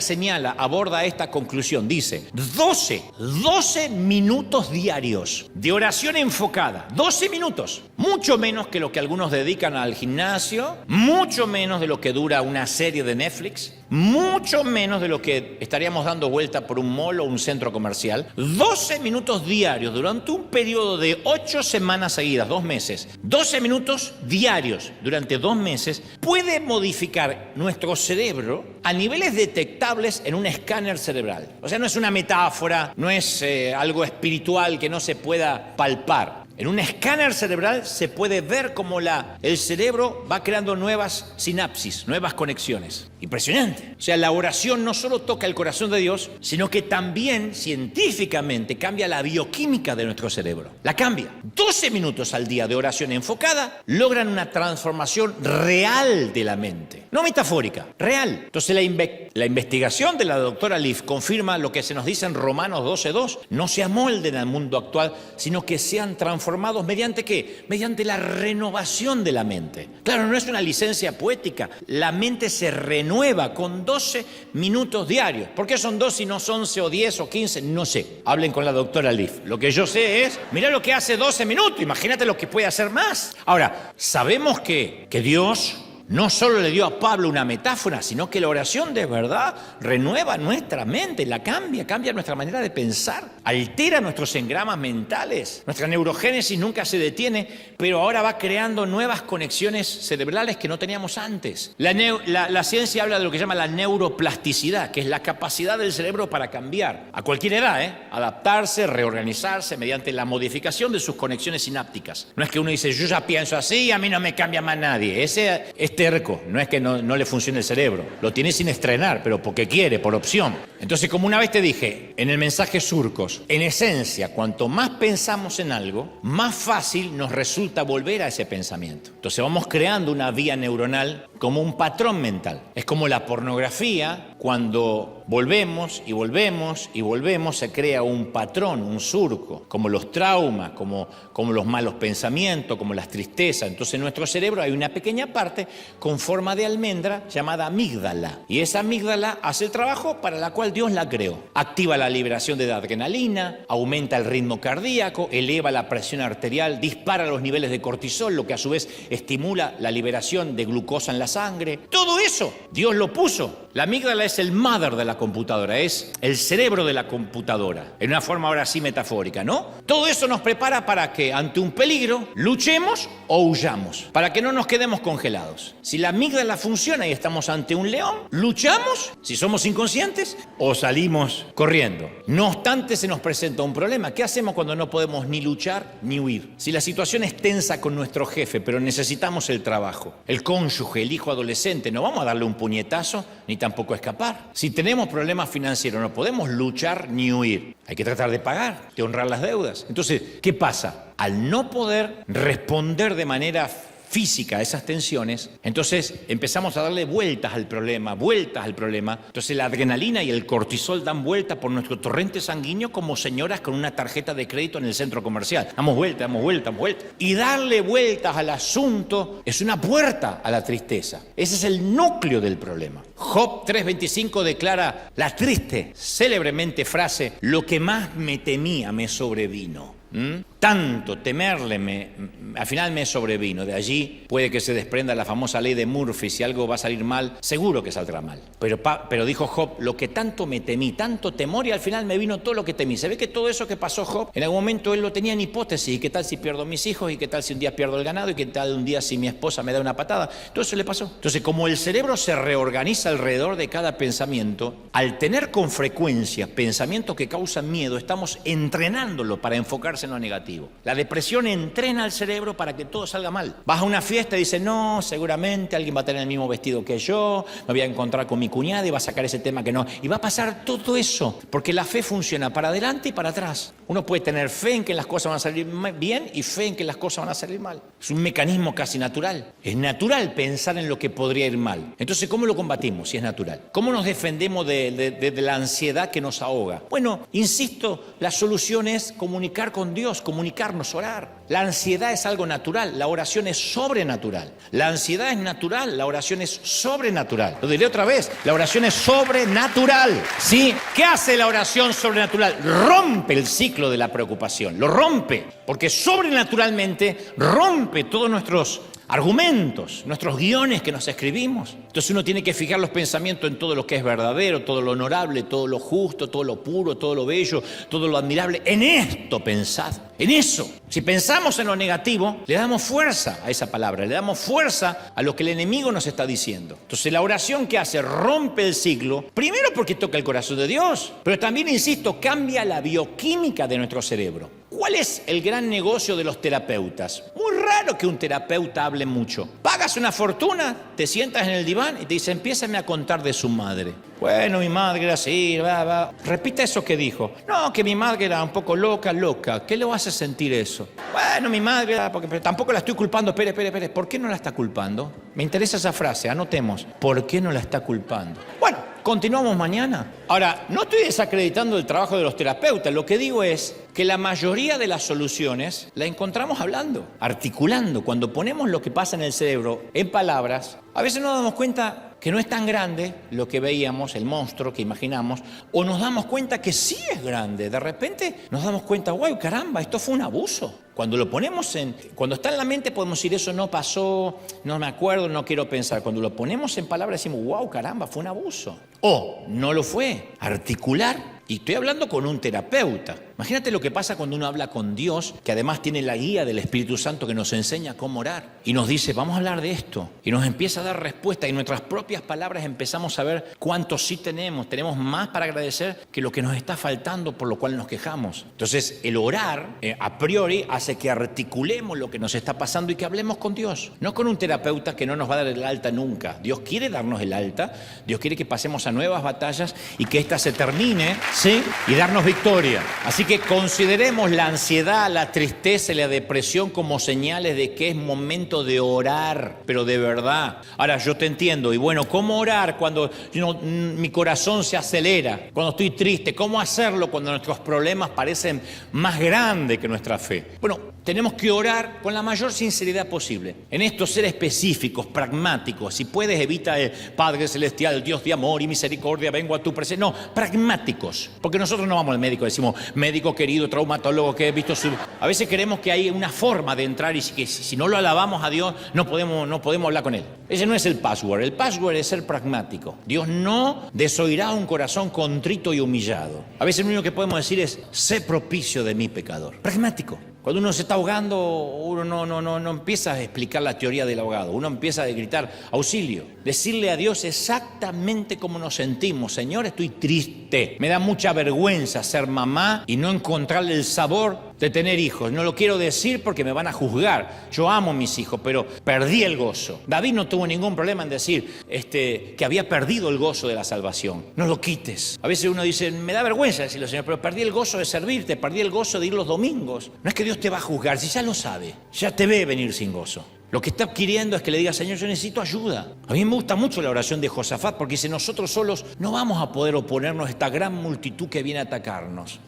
aborda esta conclusión. Dice, 12 minutos diarios de oración enfocada. 12 minutos. Mucho menos que lo que algunos dedican al gimnasio, mucho menos de lo que dura una serie de Netflix, mucho menos de lo que estaríamos dando vuelta por un mall o un centro comercial. 12 minutos diarios durante un periodo de 8 semanas seguidas, 2 meses. 12 minutos diarios durante 2 meses puede modificar nuestro cerebro a niveles detectables en un escáner cerebral. O sea, no es una metáfora, no es algo espiritual que no se pueda palpar. En un escáner cerebral se puede ver cómo el cerebro va creando nuevas sinapsis, nuevas conexiones. Impresionante. O sea, la oración no solo toca el corazón de Dios, sino que también científicamente cambia la bioquímica de nuestro cerebro. La cambia. 12 minutos al día de oración enfocada logran una transformación real de la mente. No metafórica, real. Entonces la investigación de la doctora Leaf confirma lo que se nos dice en Romanos 12:2. No se amolden al mundo actual, sino que sean transformados mediante ¿qué? Mediante la renovación de la mente. Claro, no es una licencia poética. La mente se renueva con 12 minutos diarios. ¿Por qué son 12 y no son 11 o 10 o 15? No sé. Hablen con la doctora Leaf. Lo que yo sé es, mirá lo que hace 12 minutos. Imagínate lo que puede hacer más. Ahora, sabemos que Dios no solo le dio a Pablo una metáfora, sino que la oración de verdad renueva nuestra mente, la cambia nuestra manera de pensar, altera nuestros engramas mentales. Nuestra neurogénesis nunca se detiene, pero ahora va creando nuevas conexiones cerebrales que no teníamos antes. La ciencia habla de lo que llama la neuroplasticidad, que es la capacidad del cerebro para cambiar a cualquier edad, adaptarse, reorganizarse mediante la modificación de sus conexiones sinápticas. No es que uno dice, yo ya pienso así, a mí no me cambia más nadie. Ese es terco, no es que no le funcione el cerebro. Lo tiene sin estrenar, pero porque quiere, por opción. Entonces, como una vez te dije en el mensaje Surcos, en esencia, cuanto más pensamos en algo, más fácil nos resulta volver a ese pensamiento. Entonces vamos creando una vía neuronal como un patrón mental. Es como la pornografía, cuando volvemos y volvemos y volvemos, se crea un patrón, un surco, como los traumas, como los malos pensamientos, como las tristezas. Entonces en nuestro cerebro hay una pequeña parte con forma de almendra llamada amígdala. Y esa amígdala hace el trabajo para la cual Dios la creó. Activa la liberación de adrenalina, aumenta el ritmo cardíaco, eleva la presión arterial, dispara los niveles de cortisol, lo que a su vez estimula la liberación de glucosa en la sangre. Todo eso Dios lo puso. La amígdala es el mother de la computadora, es el cerebro de la computadora, en una forma ahora sí metafórica, ¿no? Todo eso nos prepara para que ante un peligro luchemos o huyamos, para que no nos quedemos congelados. Si la amígdala funciona y estamos ante un león, luchamos, si somos inconscientes, o salimos corriendo. No obstante, se nos presenta un problema. ¿Qué hacemos cuando no podemos ni luchar ni huir? Si la situación es tensa con nuestro jefe, pero necesitamos el trabajo, el cónyuge, el hijo adolescente, no vamos a darle un puñetazo ni tampoco escapar. Si tenemos problemas financieros, no podemos luchar ni huir. Hay que tratar de pagar, de honrar las deudas. Entonces, ¿qué pasa? Al no poder responder de manera física a esas tensiones, entonces empezamos a darle vueltas al problema. Entonces la adrenalina y el cortisol dan vueltas por nuestro torrente sanguíneo como señoras con una tarjeta de crédito en el centro comercial. Damos vueltas. Y darle vueltas al asunto es una puerta a la tristeza. Ese es el núcleo del problema. Job 3:25 declara la triste, célebremente frase, lo que más me temía me sobrevino. Tanto temerle al final me sobrevino. De allí puede que se desprenda la famosa ley de Murphy: si algo va a salir mal, seguro que saldrá mal. Pero dijo Job, lo que tanto me temí, tanto temor, y al final me vino todo lo que temí. Se ve que todo eso que pasó Job, en algún momento él lo tenía en hipótesis. ¿Y qué tal si pierdo mis hijos? ¿Y qué tal si un día pierdo el ganado? ¿Y qué tal un día si mi esposa me da una patada? Todo eso le pasó. Entonces, como el cerebro se reorganiza alrededor de cada pensamiento, al tener con frecuencia pensamientos que causan miedo, estamos entrenándolo para enfocarse en lo negativo. La depresión entrena al cerebro para que todo salga mal. Vas a una fiesta y dices, no, seguramente alguien va a tener el mismo vestido que yo, me voy a encontrar con mi cuñada y va a sacar ese tema que no. Y va a pasar todo eso, porque la fe funciona para adelante y para atrás. Uno puede tener fe en que las cosas van a salir bien y fe en que las cosas van a salir mal. Es un mecanismo casi natural. Es natural pensar en lo que podría ir mal. Entonces, ¿cómo lo combatimos si es natural? ¿Cómo nos defendemos de la ansiedad que nos ahoga? Bueno, insisto, la solución es comunicar con Dios, comunicarnos, orar. La ansiedad es algo natural, la oración es sobrenatural. La ansiedad es natural, la oración es sobrenatural. Lo diré otra vez, la oración es sobrenatural. ¿Sí? ¿Qué hace la oración sobrenatural? Rompe el ciclo de la preocupación, lo rompe, porque sobrenaturalmente rompe todos nuestros argumentos, nuestros guiones que nos escribimos. Entonces uno tiene que fijar los pensamientos en todo lo que es verdadero, todo lo honorable, todo lo justo, todo lo puro, todo lo bello, todo lo admirable. En esto pensad, en eso. Si pensamos en lo negativo, le damos fuerza a esa palabra, le damos fuerza a lo que el enemigo nos está diciendo. Entonces la oración que hace rompe el ciclo, primero porque toca el corazón de Dios, pero también, insisto, cambia la bioquímica de nuestro cerebro. ¿Cuál es el gran negocio de los terapeutas? Muy raro que un terapeuta hable mucho. Pagas una fortuna, te sientas en el diván y te dice, empiézame a contar de su madre. Bueno, mi madre era así, Repita eso que dijo. No, que mi madre era un poco loca. ¿Qué le hace sentir eso? Bueno, mi madre era, pero tampoco la estoy culpando. Espere. ¿Por qué no la está culpando? Me interesa esa frase, anotemos. ¿Por qué no la está culpando? Bueno, continuamos mañana. Ahora, no estoy desacreditando el trabajo de los terapeutas. Lo que digo es que la mayoría de las soluciones la encontramos hablando, articulando. Cuando ponemos lo que pasa en el cerebro en palabras, a veces nos damos cuenta que no es tan grande lo que veíamos, el monstruo que imaginamos, o nos damos cuenta que sí es grande. De repente nos damos cuenta, ¡guau, caramba, esto fue un abuso! Cuando está en la mente podemos decir, eso no pasó, no me acuerdo, no quiero pensar. Cuando lo ponemos en palabras decimos, wow, caramba, fue un abuso. O no lo fue. Articular. Y estoy hablando con un terapeuta. Imagínate lo que pasa cuando uno habla con Dios, que además tiene la guía del Espíritu Santo que nos enseña cómo orar. Y nos dice, vamos a hablar de esto. Y nos empieza a dar respuesta. Y en nuestras propias palabras empezamos a ver cuánto sí tenemos. Tenemos más para agradecer que lo que nos está faltando, por lo cual nos quejamos. Entonces, el orar, a priori, hace que articulemos lo que nos está pasando y que hablemos con Dios. No con un terapeuta que no nos va a dar el alta nunca. Dios quiere darnos el alta. Dios quiere que pasemos a nuevas batallas y que ésta se termine, ¿sí? Y darnos victoria. Así que consideremos la ansiedad, la tristeza y la depresión como señales de que es momento de orar, pero de verdad. Ahora, yo te entiendo. Y bueno, ¿cómo orar cuando mi corazón se acelera? Cuando estoy triste. ¿Cómo hacerlo cuando nuestros problemas parecen más grandes que nuestra fe? Bueno, tenemos que orar con la mayor sinceridad posible. En esto, ser específicos, pragmáticos. Si puedes, evita el Padre Celestial, Dios de amor y misericordia, vengo a tu presencia. No, pragmáticos. Porque nosotros no vamos al médico, decimos, médico querido, traumatólogo que he visto su... A veces creemos que hay una forma de entrar y que si no lo alabamos a Dios, no podemos hablar con Él. Ese no es el password. El password es ser pragmático. Dios no desoirá un corazón contrito y humillado. A veces lo único que podemos decir es, sé propicio de mi pecador. Pragmático. Cuando uno se está ahogando, uno no empieza a explicar la teoría del ahogado. Uno empieza a gritar, auxilio. Decirle a Dios exactamente cómo nos sentimos. Señor, estoy triste. Me da mucha vergüenza ser mamá y no encontrarle el sabor de tener hijos. No lo quiero decir porque me van a juzgar. Yo amo a mis hijos, pero perdí el gozo. David no tuvo ningún problema en decir que había perdido el gozo de la salvación. No lo quites. A veces uno dice, me da vergüenza decirlo, Señor, pero perdí el gozo de servirte, perdí el gozo de ir los domingos. No es que Dios te va a juzgar, si ya lo sabe, ya te ve venir sin gozo. Lo que está queriendo es que le diga, Señor, yo necesito ayuda. A mí me gusta mucho la oración de Josafat porque dice, nosotros solos no vamos a poder oponernos a esta gran multitud que viene a atacarnos.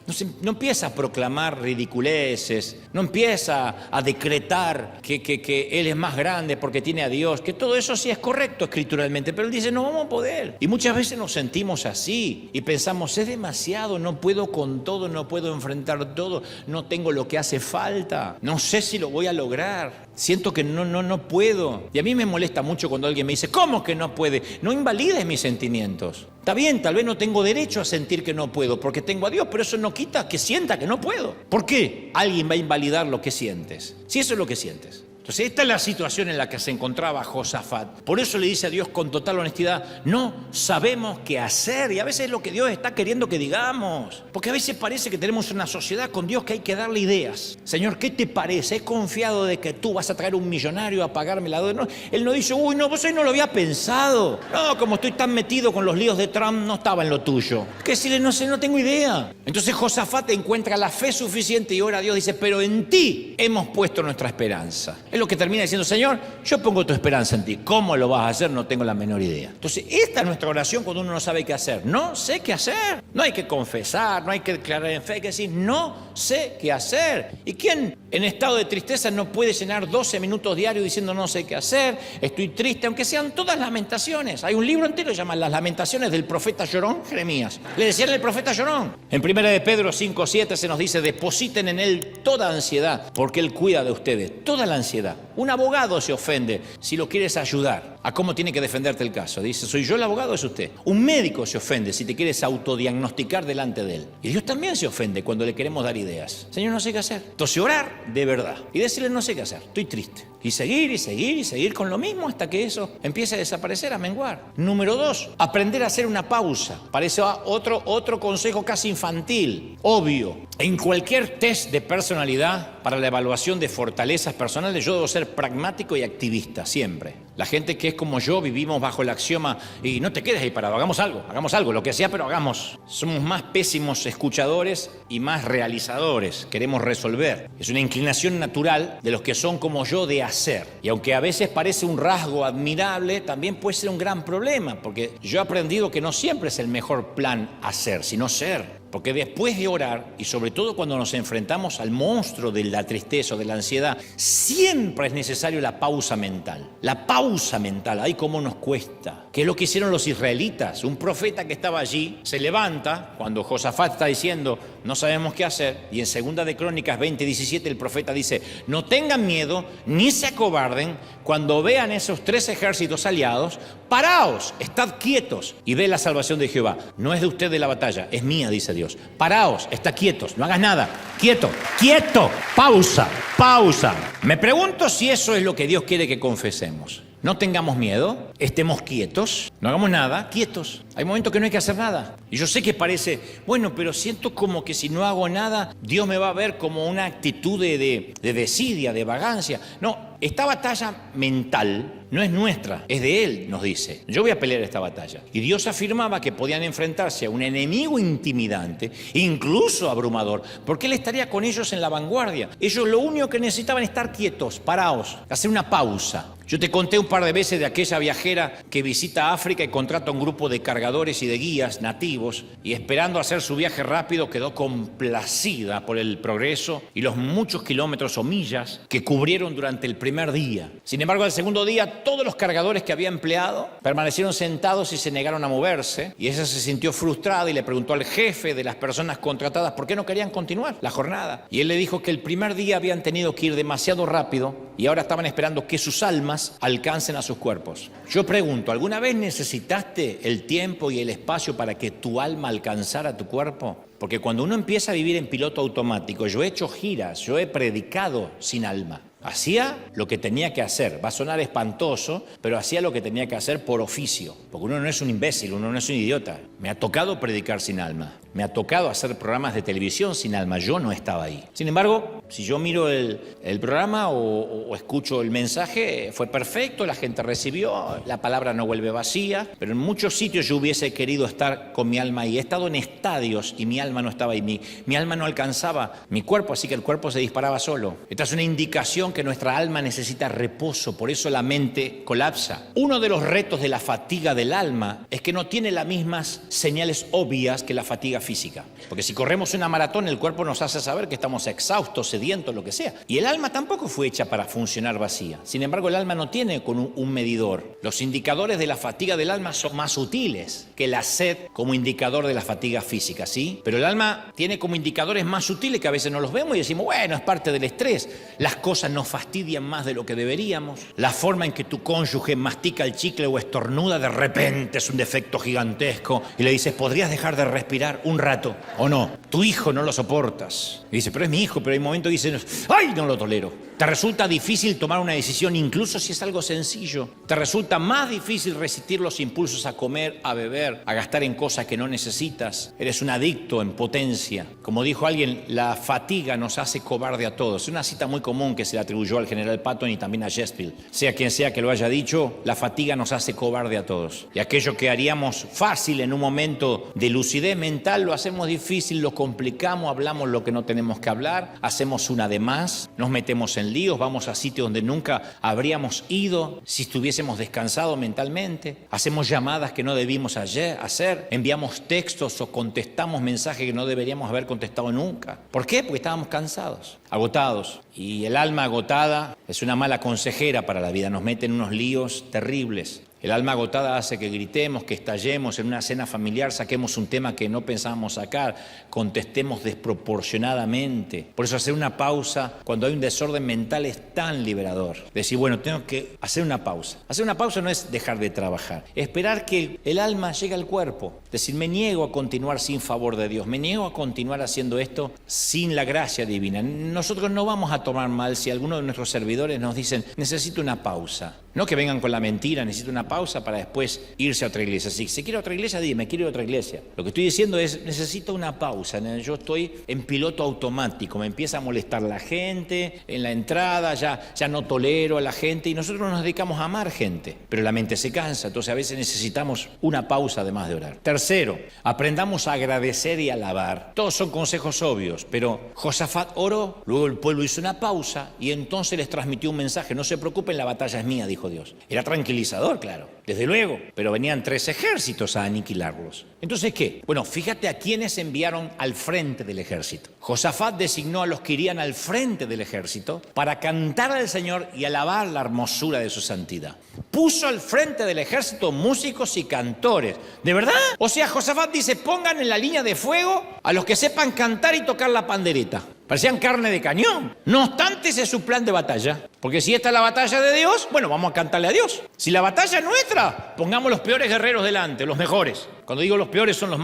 No empieza a proclamar ridiculeces, no empieza a decretar que Él es más grande porque tiene a Dios, que todo eso sí es correcto escrituralmente, pero Él dice, no vamos a poder. Y muchas veces nos sentimos así y pensamos, es demasiado, no puedo con todo, no puedo enfrentar todo, no tengo lo que hace falta, no sé si lo voy a lograr. Siento que no puedo. Y a mí me molesta mucho cuando alguien me dice, ¿cómo que no puede? No invalides mis sentimientos. Está bien, tal vez no tengo derecho a sentir que no puedo porque tengo a Dios, pero eso no quita que sienta que no puedo. ¿Por qué alguien va a invalidar lo que sientes? Si eso es lo que sientes. Entonces, esta es la situación en la que se encontraba Josafat. Por eso le dice a Dios con total honestidad, no sabemos qué hacer. Y a veces es lo que Dios está queriendo que digamos. Porque a veces parece que tenemos una sociedad con Dios que hay que darle ideas. Señor, ¿qué te parece? He confiado de que tú vas a traer un millonario a pagarme la deuda. No, Él no dice, vos hoy no lo había pensado. No, como estoy tan metido con los líos de Trump, no estaba en lo tuyo. Que decirle, no sé, no tengo idea. Entonces Josafat encuentra la fe suficiente y ora a Dios. Dice, pero en ti hemos puesto nuestra esperanza. Es lo que termina diciendo, Señor, yo pongo tu esperanza en ti. ¿Cómo lo vas a hacer? No tengo la menor idea. Entonces, esta es nuestra oración cuando uno no sabe qué hacer. No sé qué hacer. No hay que confesar, no hay que declarar en fe, hay que decir, no sé qué hacer. ¿Y quién en estado de tristeza no puede llenar 12 minutos diarios diciendo no sé qué hacer, estoy triste, aunque sean todas lamentaciones? Hay un libro entero que se llama Las lamentaciones del profeta llorón, Jeremías. Le decían el profeta llorón. En 1 de Pedro 5:7 se nos dice, depositen en él toda ansiedad, porque él cuida de ustedes. Toda la ansiedad. Un abogado se ofende si lo quieres ayudar a cómo tiene que defenderte el caso. Dice, ¿soy yo el abogado o es usted? Un médico se ofende si te quieres autodiagnosticar delante de él. Y Dios también se ofende cuando le queremos dar ideas. Señor, no sé qué hacer. Entonces orar de verdad y decirle, no sé qué hacer, estoy triste. Y seguir con lo mismo hasta que eso empiece a desaparecer, a menguar. Número 2, aprender a hacer una pausa. Parece otro consejo casi infantil, obvio. En cualquier test de personalidad para la evaluación de fortalezas personales, yo debo ser pragmático y activista, siempre. La gente que es como yo, vivimos bajo el axioma, y no te quedes ahí parado, hagamos algo, lo que sea, pero hagamos. Somos más pésimos escuchadores y más realizadores, queremos resolver. Es una inclinación natural de los que son como yo de hacer. Y aunque a veces parece un rasgo admirable, también puede ser un gran problema, porque yo he aprendido que no siempre es el mejor plan hacer, sino ser. Porque después de orar, y sobre todo cuando nos enfrentamos al monstruo de la tristeza o de la ansiedad, siempre es necesario la pausa mental. La pausa mental, ay, cómo nos cuesta. ¿Qué es lo que hicieron los israelitas? Un profeta que estaba allí se levanta cuando Josafat está diciendo, no sabemos qué hacer. Y en 2 de Crónicas 20:17 el profeta dice, no tengan miedo ni se acobarden cuando vean esos 3 ejércitos aliados, paraos, estad quietos y ve la salvación de Jehová. No es de ustedes la batalla, es mía, dice Dios. Paraos, estad quietos, no hagas nada, quieto, quieto, pausa, pausa. Me pregunto si eso es lo que Dios quiere que confesemos. No tengamos miedo, estemos quietos, no hagamos nada, quietos. Hay momentos que no hay que hacer nada. Y yo sé que parece, bueno, pero siento como que si no hago nada, Dios me va a ver como una actitud de desidia, de vagancia. No, esta batalla mental no es nuestra, es de Él, nos dice. Yo voy a pelear esta batalla. Y Dios afirmaba que podían enfrentarse a un enemigo intimidante, incluso abrumador, porque Él estaría con ellos en la vanguardia. Ellos lo único que necesitaban es estar quietos, parados, hacer una pausa. Yo te conté un par de veces de aquella viajera que visita África y contrata un grupo de cargadores y de guías nativos y esperando hacer su viaje rápido quedó complacida por el progreso y los muchos kilómetros o millas que cubrieron durante el primer día. Sin embargo, al segundo día todos los cargadores que había empleado permanecieron sentados y se negaron a moverse y ella se sintió frustrada y le preguntó al jefe de las personas contratadas por qué no querían continuar la jornada. Y él le dijo que el primer día habían tenido que ir demasiado rápido y ahora estaban esperando que sus almas alcancen a sus cuerpos. Yo pregunto, ¿alguna vez necesitaste el tiempo y el espacio para que tu alma alcanzara a tu cuerpo? Porque cuando uno empieza a vivir en piloto automático, yo he hecho giras, yo he predicado sin alma. Hacía lo que tenía que hacer, va a sonar espantoso, pero hacía lo que tenía que hacer por oficio, porque uno no es un imbécil, uno no es un idiota. Me ha tocado predicar sin alma, me ha tocado hacer programas de televisión sin alma, yo no estaba ahí. Sin embargo, si yo miro el programa o escucho el mensaje, fue perfecto, la gente recibió, la palabra no vuelve vacía, pero en muchos sitios yo hubiese querido estar con mi alma ahí. He estado en estadios y mi alma no estaba ahí, mi alma no alcanzaba mi cuerpo, así que el cuerpo se disparaba solo. Esta es una indicación que nuestra alma necesita reposo, por eso la mente colapsa. Uno de los retos de la fatiga del alma es que no tiene las mismas señales obvias que la fatiga física. Porque si corremos una maratón, el cuerpo nos hace saber que estamos exhaustos, sedientos, lo que sea. Y el alma tampoco fue hecha para funcionar vacía. Sin embargo, el alma no tiene con un medidor. Los indicadores de la fatiga del alma son más sutiles que la sed como indicador de la fatiga física, ¿sí? Pero el alma tiene como indicadores más sutiles que a veces no los vemos y decimos, bueno, es parte del estrés. Las cosas nos fastidian más de lo que deberíamos. La forma en que tu cónyuge mastica el chicle o estornuda de repente es un defecto gigantesco y le dices, ¿podrías dejar de respirar un rato? ¿O no? Tu hijo no lo soportas. Y dice, pero es mi hijo, pero hay momentos que dicen, ¡ay, no lo tolero! Te resulta difícil tomar una decisión incluso si es algo sencillo. Te resulta más difícil resistir los impulsos a comer, a beber, a gastar en cosas que no necesitas. Eres un adicto en potencia. Como dijo alguien, la fatiga nos hace cobarde a todos. Es una cita muy común que se le atribuyó al general Patton y también a Shakespeare. Sea quien sea que lo haya dicho, la fatiga nos hace cobarde a todos. Y aquello que haríamos fácil en un momento de lucidez mental, lo hacemos difícil, lo complicamos, hablamos lo que no tenemos que hablar, hacemos una de más, nos metemos en líos, vamos a sitios donde nunca habríamos ido si estuviésemos descansados mentalmente, hacemos llamadas que no debimos hacer, enviamos textos o contestamos mensajes que no deberíamos haber contestado nunca. ¿Por qué? Porque estábamos cansados, agotados. Y el alma agotada es una mala consejera para la vida, nos mete en unos líos terribles. El alma agotada hace que gritemos, que estallemos en una cena familiar, saquemos un tema que no pensábamos sacar, contestemos desproporcionadamente. Por eso hacer una pausa cuando hay un desorden mental es tan liberador. Decir, bueno, tengo que hacer una pausa. Hacer una pausa no es dejar de trabajar, es esperar que el alma llegue al cuerpo. Decir, me niego a continuar sin favor de Dios, me niego a continuar haciendo esto sin la gracia divina. Nosotros no vamos a tomar mal si alguno de nuestros servidores nos dicen, necesito una pausa. No que vengan con la mentira, necesito una pausa para después irse a otra iglesia. Si quiere otra iglesia, dime, quiero ir a otra iglesia. Lo que estoy diciendo es, necesito una pausa. Yo estoy en piloto automático, me empieza a molestar la gente en la entrada, ya no tolero a la gente y nosotros nos dedicamos a amar gente, pero la mente se cansa, entonces a veces necesitamos una pausa además de orar. Tercero, aprendamos a agradecer y alabar. Todos son consejos obvios, pero Josafat oró, luego el pueblo hizo una pausa y entonces les transmitió un mensaje, no se preocupen, la batalla es mía, dijo dijo Dios. Era tranquilizador, claro, desde luego, pero venían 3 ejércitos a aniquilarlos. Entonces, ¿qué? Bueno, fíjate a quiénes enviaron al frente del ejército. Josafat designó a los que irían al frente del ejército para cantar al Señor y alabar la hermosura de su santidad. Puso al frente del ejército músicos y cantores. ¿De verdad? O sea, Josafat dice, pongan en la línea de fuego a los que sepan cantar y tocar la pandereta. Parecían carne de cañón. No obstante, ese es su plan de batalla. Porque si esta es la batalla de Dios, bueno, vamos a cantarle a Dios. Si la batalla es nuestra, pongamos los peores guerreros delante, los mejores. Cuando digo los peores son los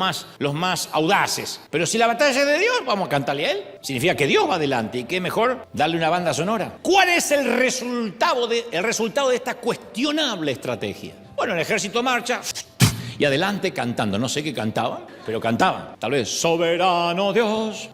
más audaces. Pero si la batalla es de Dios, vamos a cantarle a Él. Significa que Dios va adelante. ¿Y qué mejor? Darle una banda sonora. ¿Cuál es el resultado de esta cuestionable estrategia? Bueno, el ejército marcha y adelante cantando. No sé qué cantaban, pero cantaban. Tal vez, soberano Dios,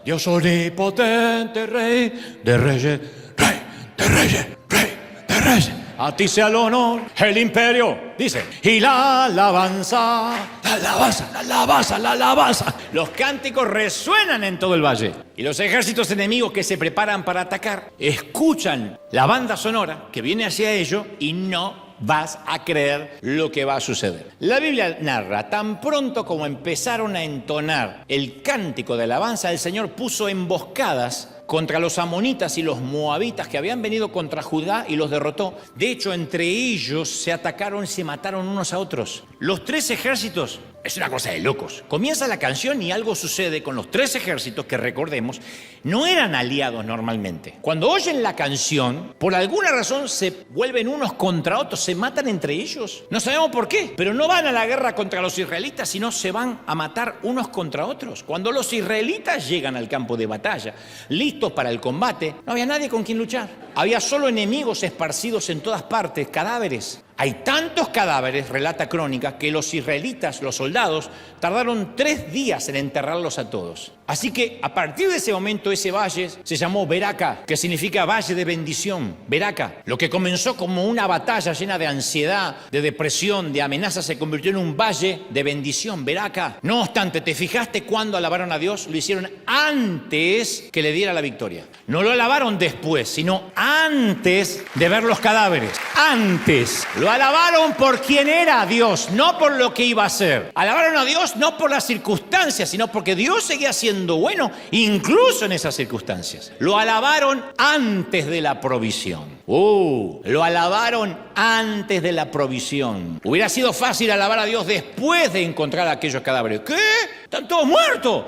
Dios omnipotente, Rey de reyes, Rey de reyes, Rey de reyes. A ti sea el honor, el imperio, dice, y la alabanza, la alabanza, la alabanza, la alabanza. Los cánticos resuenan en todo el valle. Y los ejércitos enemigos que se preparan para atacar escuchan la banda sonora que viene hacia ellos y no vas a creer lo que va a suceder. La Biblia narra, tan pronto como empezaron a entonar el cántico de alabanza, el Señor puso emboscadas contra los amonitas y los moabitas que habían venido contra Judá y los derrotó. De hecho, entre ellos se atacaron y se mataron unos a otros. Los 3 ejércitos, es una cosa de locos. Comienza la canción y algo sucede con los 3 ejércitos que, recordemos, no eran aliados normalmente. Cuando oyen la canción, por alguna razón se vuelven unos contra otros, se matan entre ellos. No sabemos por qué, pero no van a la guerra contra los israelitas, sino se van a matar unos contra otros. Cuando los israelitas llegan al campo de batalla, listos para el combate, no había nadie con quien luchar. Había solo enemigos esparcidos en todas partes, cadáveres. Hay tantos cadáveres, relata Crónica, que los israelitas, los soldados, tardaron 3 días en enterrarlos a todos. Así que a partir de ese momento ese valle se llamó Beraca, que significa valle de bendición, Beraca. Lo que comenzó como una batalla llena de ansiedad, de depresión, de amenazas, se convirtió en un valle de bendición, Beraca. No obstante, ¿te fijaste cuando alabaron a Dios? Lo hicieron antes que le diera la victoria. No lo alabaron después, sino antes de ver los cadáveres. Antes. Lo alabaron por quién era Dios, no por lo que iba a hacer. Alabaron a Dios no por las circunstancias, sino porque Dios seguía siendo bueno, incluso en esas circunstancias. Lo alabaron antes de la provisión. Lo alabaron antes de la provisión. Hubiera sido fácil alabar a Dios después de encontrar aquellos cadáveres. ¿Qué? ¿Están todos muertos?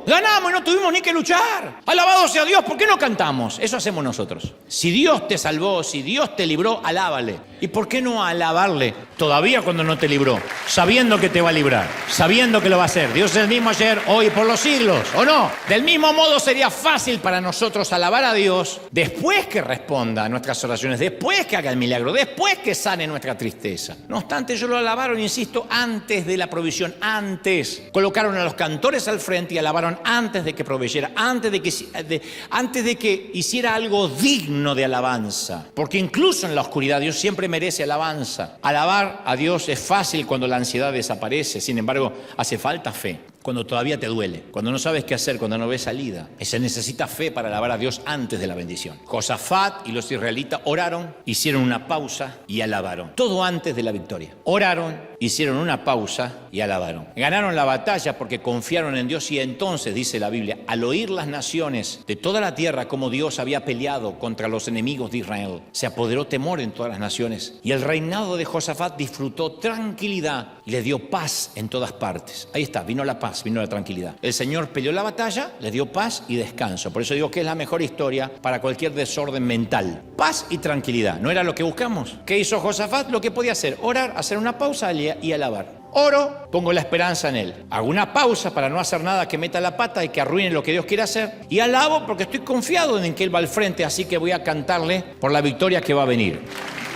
Ganamos y no tuvimos ni que luchar. Alabado sea Dios, ¿por qué no cantamos? Eso hacemos nosotros. Si Dios te salvó, si Dios te libró, alábale. ¿Y por qué no alabarle todavía cuando no te libró? Sabiendo que te va a librar, sabiendo que lo va a hacer. Dios es el mismo ayer, hoy, por los siglos, ¿o no? Del mismo modo sería fácil para nosotros alabar a Dios después que responda a nuestras oraciones, después que haga el milagro, después que sane nuestra tristeza. No obstante, ellos lo alabaron, insisto, antes de la provisión, antes. Colocaron a los cantores al frente y alabaron antes de que proveyera, antes de que hiciera algo digno de alabanza. Porque incluso en la oscuridad Dios siempre merece alabanza. Alabar a Dios es fácil cuando la ansiedad desaparece, sin embargo, hace falta fe. Cuando todavía te duele, cuando no sabes qué hacer, cuando no ves salida. Se necesita fe para alabar a Dios antes de la bendición. Josafat y los israelitas oraron, hicieron una pausa y alabaron. Todo antes de la victoria. Oraron, hicieron una pausa y alabaron. Ganaron la batalla porque confiaron en Dios y entonces, dice la Biblia, al oír las naciones de toda la tierra cómo Dios había peleado contra los enemigos de Israel, se apoderó temor en todas las naciones y el reinado de Josafat disfrutó tranquilidad y le dio paz en todas partes. Ahí está, vino la paz. Vino la tranquilidad. El Señor peleó la batalla, le dio paz y descanso. Por eso digo que es la mejor historia para cualquier desorden mental. Paz y tranquilidad. ¿No era lo que buscamos? ¿Qué hizo Josafat? Lo que podía hacer, orar, hacer una pausa y alabar. Oro, pongo la esperanza en Él. Hago una pausa para no hacer nada que meta la pata y que arruine lo que Dios quiere hacer. Y alabo porque estoy confiado en que Él va al frente, así que voy a cantarle por la victoria que va a venir.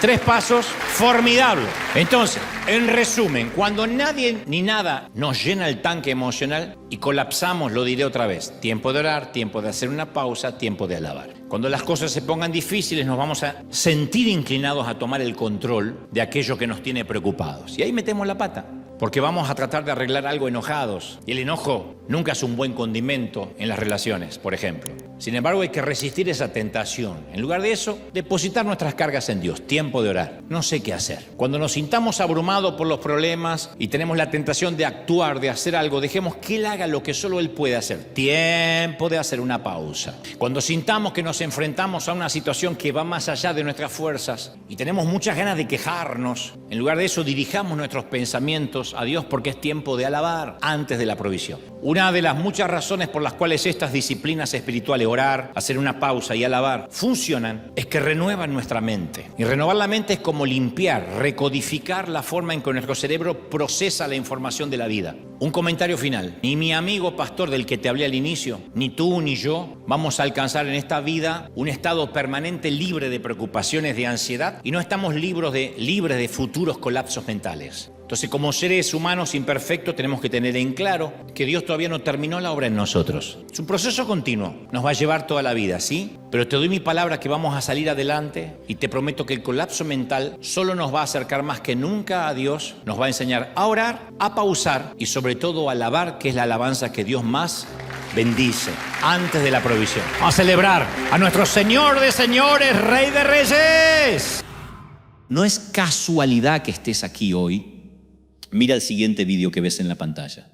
3 pasos formidables. Entonces, en resumen, cuando nadie ni nada nos llena el tanque emocional y colapsamos, lo diré otra vez, tiempo de orar, tiempo de hacer una pausa, tiempo de alabar. Cuando las cosas se pongan difíciles, nos vamos a sentir inclinados a tomar el control de aquello que nos tiene preocupados. Y ahí metemos la pata. Porque vamos a tratar de arreglar algo enojados. Y el enojo nunca es un buen condimento en las relaciones, por ejemplo. Sin embargo, hay que resistir esa tentación. En lugar de eso, depositar nuestras cargas en Dios. Tiempo de orar. No sé qué hacer. Cuando nos sintamos abrumados por los problemas y tenemos la tentación de actuar, de hacer algo, dejemos que Él haga lo que solo Él puede hacer. Tiempo de hacer una pausa. Cuando sintamos que nos enfrentamos a una situación que va más allá de nuestras fuerzas y tenemos muchas ganas de quejarnos, en lugar de eso, dirijamos nuestros pensamientos a Dios, porque es tiempo de alabar antes de la provisión. Una de las muchas razones por las cuales estas disciplinas espirituales, orar, hacer una pausa y alabar, funcionan, es que renuevan nuestra mente. Y renovar la mente es como limpiar, recodificar la forma en que nuestro cerebro procesa la información de la vida. Un comentario final. Ni mi amigo pastor del que te hablé al inicio, ni tú ni yo, vamos a alcanzar en esta vida un estado permanente libre de preocupaciones, de ansiedad, y no estamos libres de futuros colapsos mentales. Entonces, como seres humanos imperfectos, tenemos que tener en claro que Dios todavía no terminó la obra en nosotros. Es un proceso continuo, nos va a llevar toda la vida, ¿sí? Pero te doy mi palabra que vamos a salir adelante, y te prometo que el colapso mental solo nos va a acercar más que nunca a Dios, nos va a enseñar a orar, a pausar y sobre todo a alabar, que es la alabanza que Dios más bendice antes de la provisión. A celebrar a nuestro Señor de señores, Rey de reyes. No es casualidad que estés aquí hoy. Mira el siguiente vídeo que ves en la pantalla.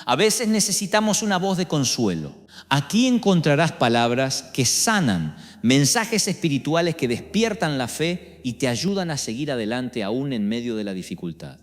A veces necesitamos una voz de consuelo. Aquí encontrarás palabras que sanan, mensajes espirituales que despiertan la fe y te ayudan a seguir adelante aún en medio de la dificultad.